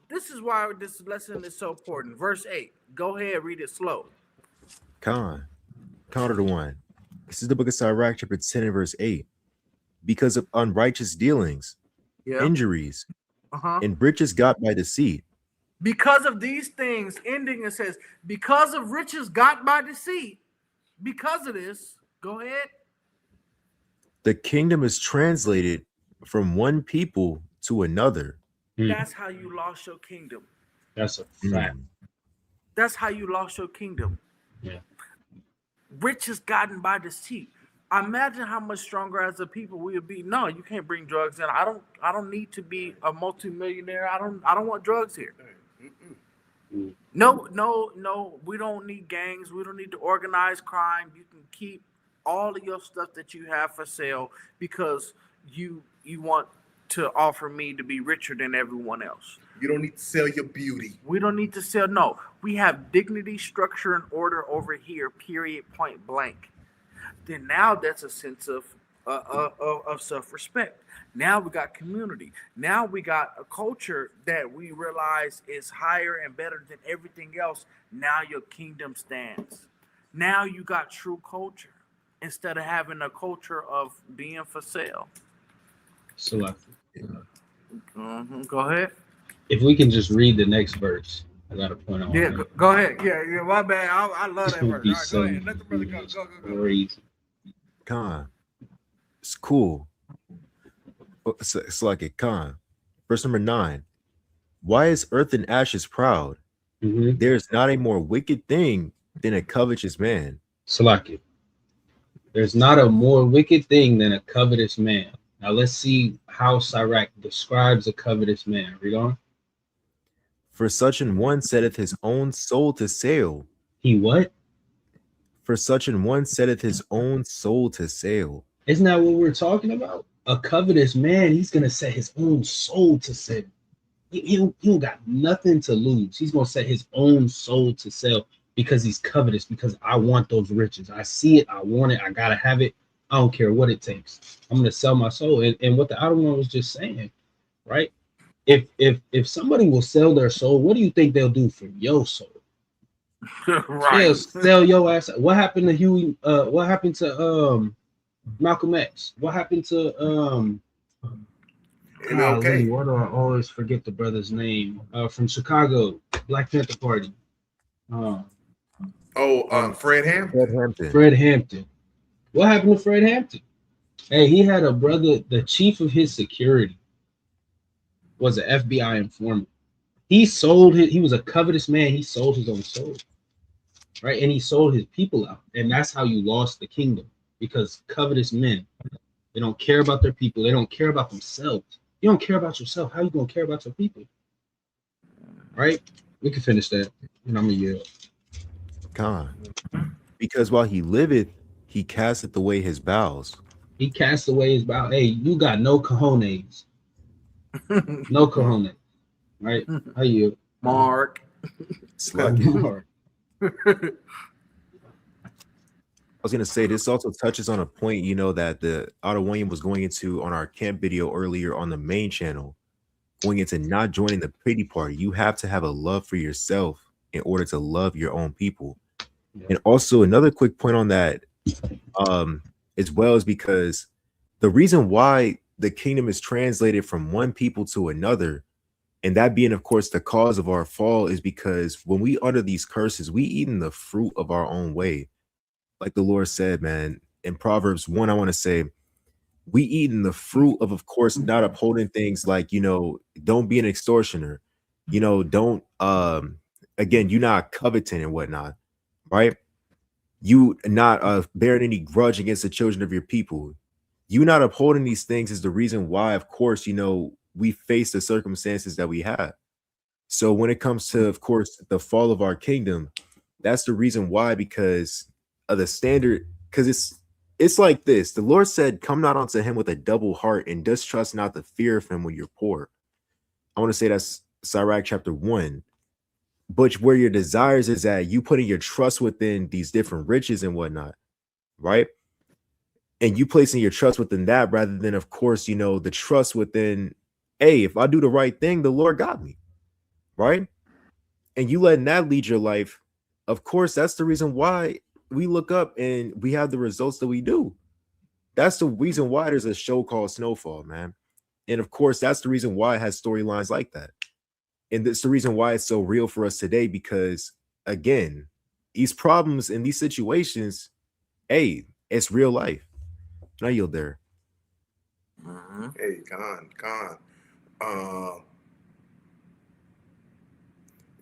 This is why this lesson is so important. Verse 8. Go ahead, read it slow. Counter to one. This is the book of Sirach, chapter 10 and verse 8. Because of unrighteous dealings, injuries, and riches got by deceit. Because of these things, ending it says, because of riches got by deceit, because of this, go ahead. The kingdom is translated from one people to another. That's how you lost your kingdom. That's a fact. That's how you lost your kingdom. Yeah. Riches gotten by deceit. Imagine how much stronger as a people we would be. No, you can't bring drugs in. I don't need to be a multimillionaire. I don't want drugs here. No, we don't need gangs. We don't need to organize crime. You can keep all of your stuff that you have for sale, because you want to offer me to be richer than everyone else. You don't need to sell your beauty. We don't need to sell. No, we have dignity, structure, and order over here. Period. Point blank. Then now that's a sense of self-respect. Now we got community. Now we got a culture that we realize is higher and better than everything else. Now your kingdom stands. Now you got true culture instead of having a culture of being for sale. So Go ahead. if we can just read the next verse, I got a point on. Yeah, go ahead. Yeah, my bad. I love that verse. All right, go ahead. Let the brother go. Crazy. Con. It's cool. It's like a con. Verse number 9. Why is earth and ashes proud? There is not a more wicked thing than a covetous man. Salaki. There's not a more wicked thing than a covetous man. Now let's see how Sirach describes a covetous man. Read on. For such an one setteth his own soul to sale. He what? For such an one setteth his own soul to sale. Isn't that what we're talking about? A covetous man, he's going to set his own soul to sale. He don't got nothing to lose. He's going to set his own soul to sell because he's covetous, because I want those riches. I see it. I want it. I got to have it. I don't care what it takes. I'm going to sell my soul. And what the other one was just saying, right? If somebody will sell their soul, what do you think they'll do for your soul? Right. They'll sell your ass. What happened to Huey? What happened to Malcolm X? What happened to okay. Why do I always forget the brother's name? From Chicago, Black Panther Party. Fred Hampton. Fred Hampton. What happened to Fred Hampton? Hey, he had a brother, the chief of his security was an FBI informant. He was a covetous man. He sold his own soul, right? And he sold his people out. And that's how you lost the kingdom, because covetous men, they don't care about their people. They don't care about themselves. You don't care about yourself. How you going to care about your people? Right? We can finish that. And I'm going to yield. Con. Because while he liveth, he casteth away his bowels. He cast away his bowels. Hey, you got no cojones. No cojones. Right? How you? Mark. Mark. I was gonna say this also touches on a point, that the Otto William was going into on our camp video earlier on the main channel, going into not joining the pity party. You have to have a love for yourself in order to love your own people. Yeah. And also another quick point on that, as well, is because the reason why the kingdom is translated from one people to another, and that being, of course, the cause of our fall, is because when we utter these curses, we eat in the fruit of our own way. Like the Lord said, man, in Proverbs 1, I want to say, we eat in the fruit of course, not upholding things like, don't be an extortioner, don't, again, you're not coveting and whatnot, right? You not bearing any grudge against the children of your people. You not upholding these things is the reason why, of course, we face the circumstances that we have. So when it comes to, of course, the fall of our kingdom, that's the reason why, because of the standard, because it's like this. The Lord said, come not unto him with a double heart, and distrust not the fear of him when you're poor. I want to say that's Sirach chapter 1. But where your desires is at, you putting your trust within these different riches and whatnot, right? And you placing your trust within that rather than, of course, the trust within, hey, if I do the right thing, the Lord got me, right? And you letting that lead your life. Of course, that's the reason why we look up and we have the results that we do. That's the reason why there's a show called Snowfall, man. And of course, that's the reason why it has storylines like that. And that's the reason why it's so real for us today, because again, these problems and these situations, hey, it's real life. I yield there. Hey, Con.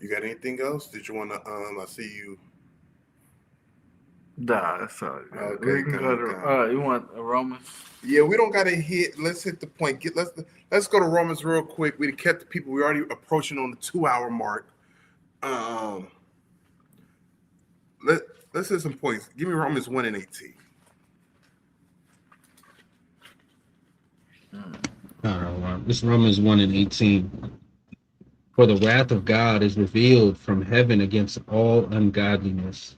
You got anything else? Did you want to? I see you. Nah, that's all right. Okay, We can go to, you want Romans? Yeah, we don't gotta hit. Let's hit the point. Let's go to Romans real quick. We kept the people. We're already approaching on the 2-hour mark. Let's hit some points. Give me Romans 1 and 18. This Romans 1:18. For the wrath of God is revealed from heaven against all ungodliness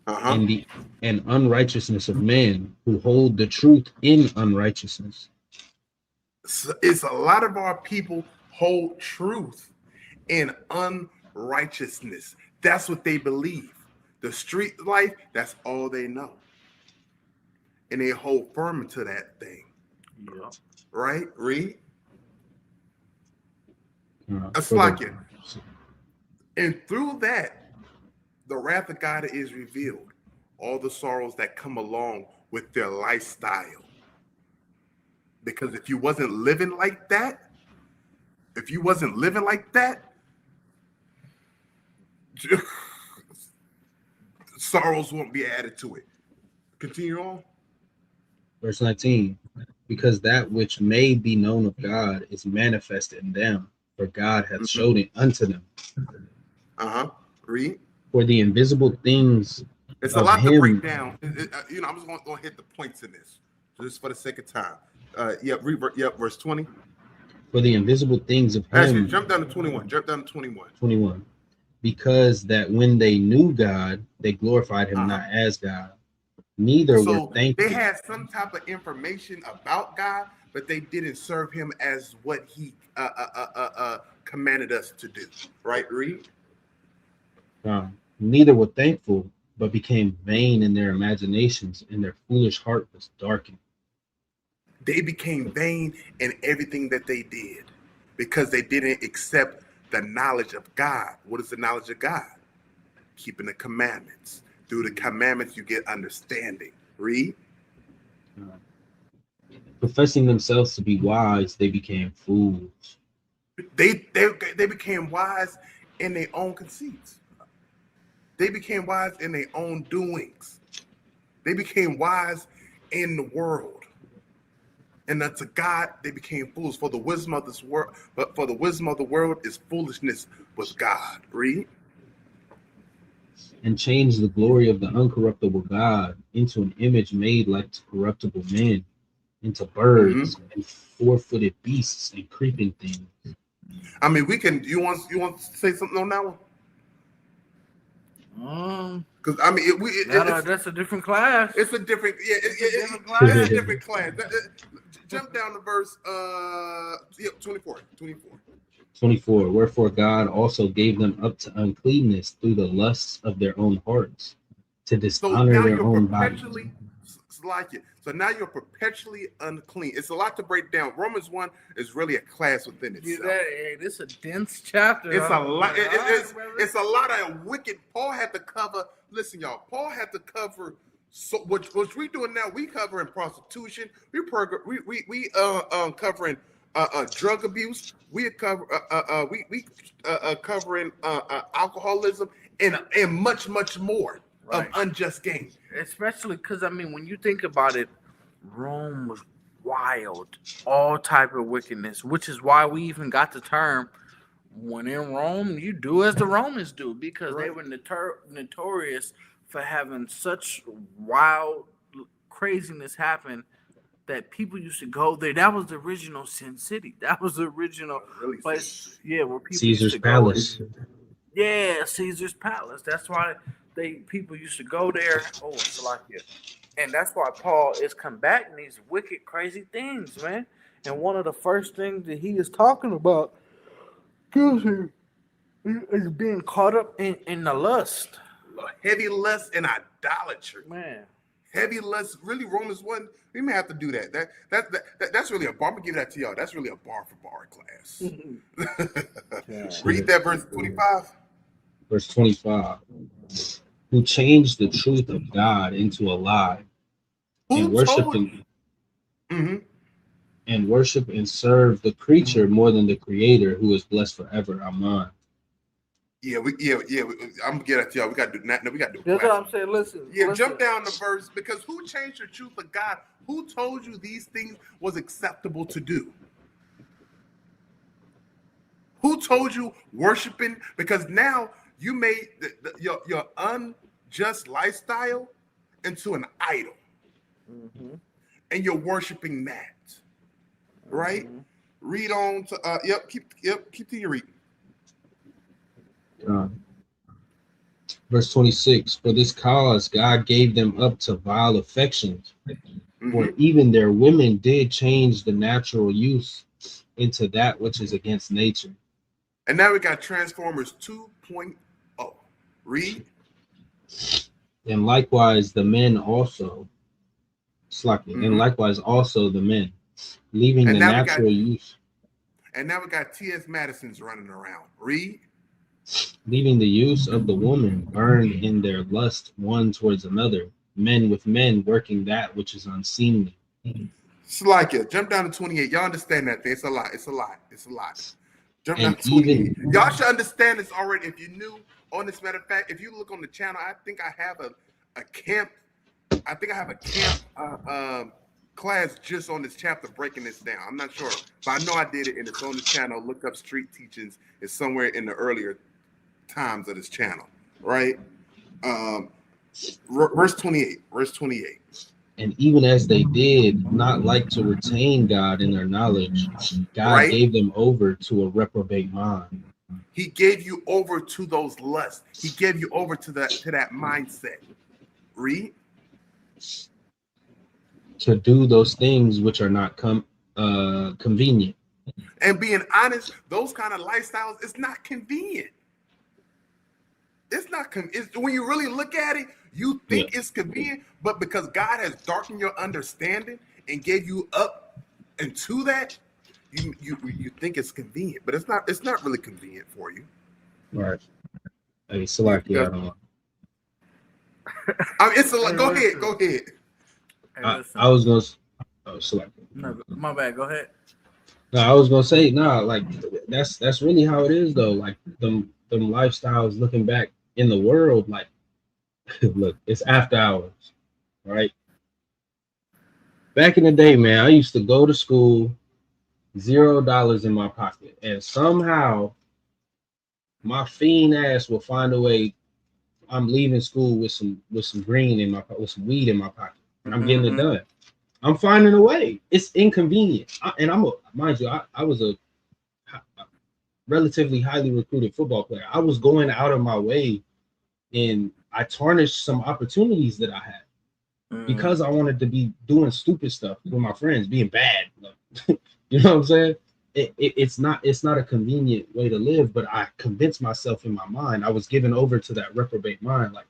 and unrighteousness of men who hold the truth in unrighteousness. So it's a lot of our people hold truth in unrighteousness. That's what they believe. The street life, that's all they know. And they hold firm to that thing. Yeah. Right? Read. That's like it. And through that, the wrath of God is revealed. All the sorrows that come along with their lifestyle. Because if you wasn't living like that, sorrows won't be added to it. Continue on. Verse 19. Because that which may be known of God is manifested in them, for God hath showed it unto them. Read. For the invisible things it's a lot to break down. I'm just going to hit the points in this, just for the sake of time. Verse 20. For the invisible things of him. Actually, jump down to 21. 21. Because that when they knew God, they glorified him not as God, neither were thankful. They had some type of information about God, but they didn't serve him as what he commanded us to do. Right, Reed? Neither were thankful, but became vain in their imaginations, and their foolish heart was darkened. They became vain in everything that they did because they didn't accept the knowledge of God. What is the knowledge of God? Keeping the commandments. Through the commandments, you get understanding. Read. Professing themselves to be wise, they became fools. They became wise in their own conceits. They became wise in their own doings. They became wise in the world. And unto God, they became fools. For the wisdom of this world, but for the wisdom of the world is foolishness with God. Read. And changed the glory of the uncorruptible God into an image made like to corruptible men, into birds and four-footed beasts and creeping things. I mean, we can. You want to say something on that one? Because I mean, that's a different class. It's a different, different class. It's a different class. Jump down to verse 24. 24. Wherefore God also gave them up to uncleanness through the lusts of their own hearts, to dishonor their own bodies. So now you're perpetually unclean. It's a lot to break down. Romans 1 is really a class within itself. This is a dense chapter. It's a lot. It's a lot of wicked. Paul had to cover. Listen, y'all. Paul had to cover. So what we doing now? We covering prostitution. We covering drug abuse. We cover covering alcoholism and much more of unjust gain. Especially because I mean, when you think about it, Rome was wild, all type of wickedness, which is why we even got the term "when in Rome, you do as the Romans do," because they were notorious for having such wild craziness happen that people used to go there. That was the original Sin City. That was the original place. Yeah, where people Caesar's used to Palace. Yeah, Caesar's Palace. That's why people used to go there. And that's why Paul is combating these wicked, crazy things, man. And one of the first things that he is talking about is being caught up in the lust. Heavy lust and idolatry. Man. Heavy lust. Really, Romans 1, we may have to do that. That's really a bar. I'm going to give that to y'all. That's really a bar for bar class. Read that verse 25. Verse 25. Who changed the truth of God into a lie, and worship and serve the creature more than the Creator, who is blessed forever. Amen. I'm gonna get that to y'all. We gotta do that. No, we gotta do. That's what I'm saying. Listen. Jump down the verse, because who changed the truth of God? Who told you these things was acceptable to do? Who told you worshiping? Because now you made your unjust lifestyle into an idol, and you're worshiping that. right? Read on to continue reading. Verse 26, for this cause God gave them up to vile affections, for even their women did change the natural use into that which is against nature. And now we got Transformers 2.0. Read. And likewise the men also, and likewise also the men, leaving the natural use. And now we got T.S. Madison's running around. Read. Leaving the use of the woman burned in their lust one towards another, men with men working that which is unseemly. Slakia, jump down to 28. Y'all understand that thing? It's a lot. Jump down to 28. Y'all should understand this already. If you're new on this, matter of fact, if you look on the channel, I think I have a camp. I think I have a camp class just on this chapter breaking this down. I'm not sure, but I know I did it, and it's on the channel. Look up Street Teachings. It's somewhere in the earlier times of this channel, right? Verse 28. And even as they did not like to retain God in their knowledge, God gave them over to a reprobate mind. He gave you over to those lusts. He gave you over to that mindset. Read. To do those things which are not convenient. And being honest, those kind of lifestyles, it's not convenient. It's not when you really look at it, you think it's convenient, but because God has darkened your understanding and gave you up into that, you think it's convenient, but it's not. It's not really convenient for you. Right. Hey, Salakia, I don't know. It's a lot. Go ahead. I was gonna. Oh, Salakia. No, my bad. Go ahead. No, I was gonna say like that's really how it is though. Like them lifestyles. Looking back in the world, like look, it's after hours, right? Back in the day, man, I used to go to school, $0 in my pocket, and somehow my fiend ass will find a way. I'm leaving school with some green in my with some weed in my pocket, and I'm getting it done. I'm finding a way. It's inconvenient, mind you, I was a relatively highly recruited football player. I was going out of my way, and I tarnished some opportunities that I had because I wanted to be doing stupid stuff with my friends, being bad. You know what I'm saying? It's not a convenient way to live, but I convinced myself in my mind. I was given over to that reprobate mind, like,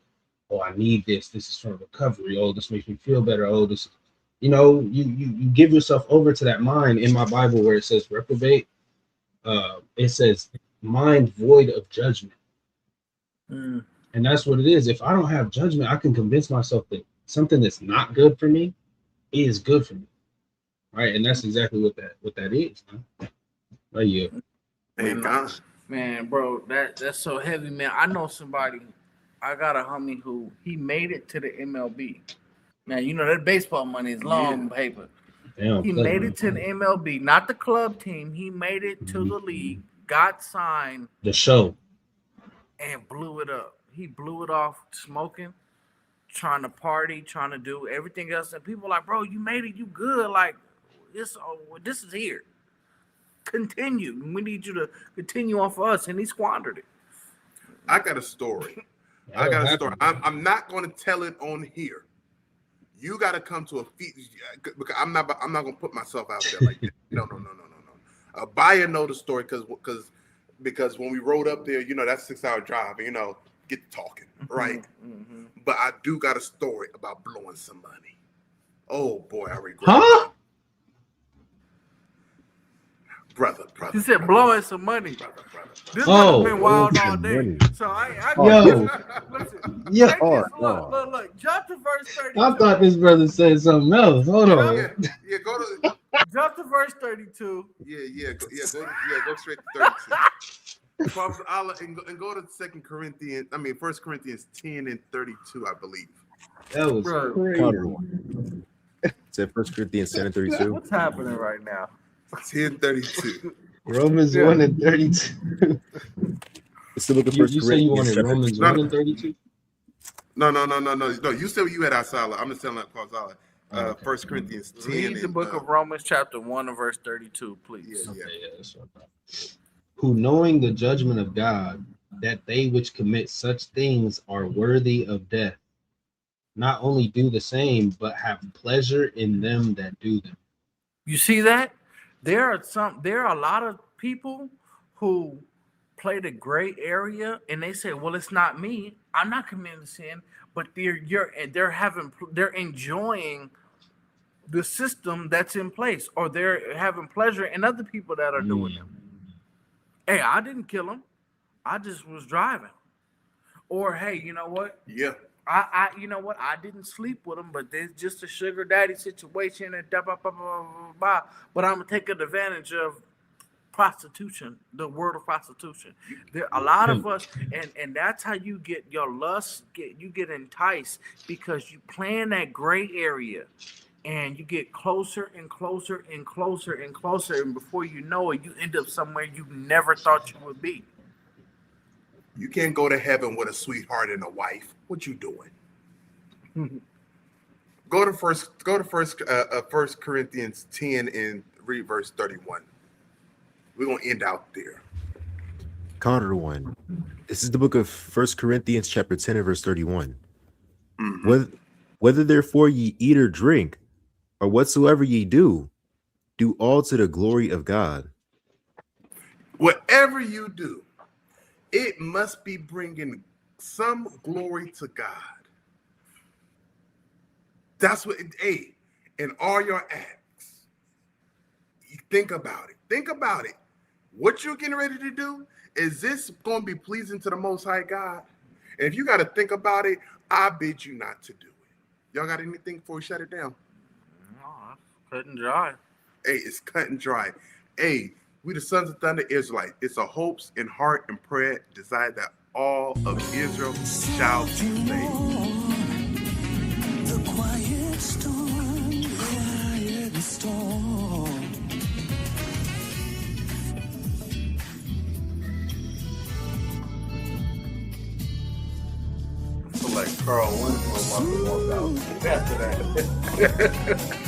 oh, I need this. This is for recovery. Oh, this makes me feel better. Oh, this, you know, you give yourself over to that mind. In my Bible, where it says reprobate, it says mind void of judgment. And that's what it is. If I don't have judgment, I can convince myself that something that's not good for me is good for me. Right. And that's exactly what that is, man. Oh, yeah. Man, bro, that's so heavy, man. I know somebody, I got a homie who he made it to the MLB. Now, you know that baseball money is long paper. Damn, he made it to the MLB, not the club team. He made it to the league, got signed. The show. And blew it up. He blew it off smoking, trying to party, trying to do everything else. And people like, bro, you made it, you good. Like, this is here. Continue. We need you to continue on for us. And he squandered it. I got a story. I'm not going to tell it on here. You got to come to a feat, because I'm not going to put myself out there like that. No. Buyer know the story because when we rode up there, you know, that's a 6-hour drive, you know, get to talking, right? But I do got a story about blowing some money. Oh boy, I regret it. Brother. He said blowing some money. Brother. This would have been wild all day. So look, jump to verse 32. I thought this brother said something else. Hold on. Yeah, go to jump to verse 32. Go straight to 32. Prophet Allah, and go to 1 Corinthians 10 and 32, I believe. That was crazy. Is that 1 Corinthians 10 and 32? What's happening right now? 10:32. Romans 1 and 32. It's the book of 1 You say you wanted Romans 1 and 32? No. You said you had Asala. I'm just telling that Asala. 1 Corinthians 10. Read the book of Romans chapter 1 and verse 32, please. That's right. Who knowing the judgment of God, that they which commit such things are worthy of death, not only do the same, but have pleasure in them that do them. You see that? There are a lot of people who play the gray area and they say, well, it's not me. I'm not committing sin, but they're enjoying the system that's in place, or they're having pleasure in other people that are doing them. Hey, I didn't kill him. I just was driving. Or, hey, you know what? Yeah. You know what? I didn't sleep with him, but there's just a sugar daddy situation and blah, blah, blah, blah, blah, blah. But I'm taking advantage of prostitution, the world of prostitution. There a lot of us, and that's how you get your lust. You get enticed because you play in that gray area, and you get closer and closer and closer and closer, and before you know it, you end up somewhere you never thought you would be. You can't go to heaven with a sweetheart and a wife. What you doing? Go to first 1 Corinthians 10 and read verse 31. We're gonna end out there. Counter one. This is the book of 1 Corinthians chapter 10 and verse 31. Whether therefore ye eat or drink, or whatsoever ye do all to the glory of God. Whatever you do, it must be bringing some glory to God. That's what, in all your acts, you think about it. Think about it. What you're getting ready to do, is this going to be pleasing to the Most High God? And if you got to think about it, I bid you not to do it. Y'all got anything before we shut it down? No, that's cut and dry. Hey, it's cut and dry. Hey, we the Sons of Thunder Israelites. It's a hopes and heart and prayer desire that all of Israel shall be saved. The quiet storm. I feel like Carl Winslow walked out after that.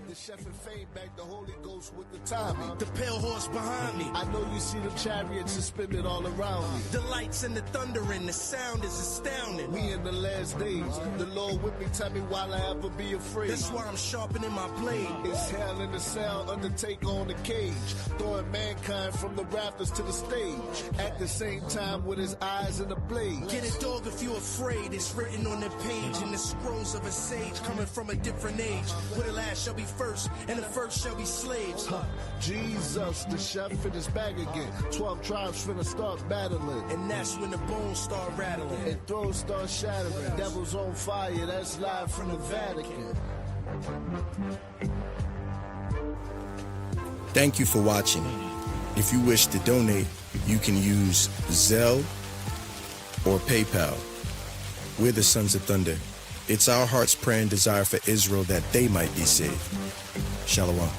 The chef and fame back the Holy Ghost with the Tommy. The pale horse behind me. I know you see the chariots suspended all around me. The lights and the thunder and the sound is astounding. We in the last days. The Lord with me, tell me why I ever be afraid. That's why I'm sharpening my blade. It's hell in the cell, Undertaker on the cage. Throwing mankind from the rafters to the stage. At the same time with his eyes in the blade. Get it, dog, if you're afraid. It's written on the page in the scrolls of a sage. Coming from a different age. Where the last shall be first, and the first shall be slaves. Jesus, the chef in his bag again. 12 tribes finna start battling. And that's when the bones start rattling. And thrones start shattering. Devil's on fire, that's live from the Vatican. Thank you for watching. If you wish to donate, you can use Zelle or PayPal. We're the Sons of Thunder. It's our heart's prayer and desire for Israel that they might be saved. Shalom.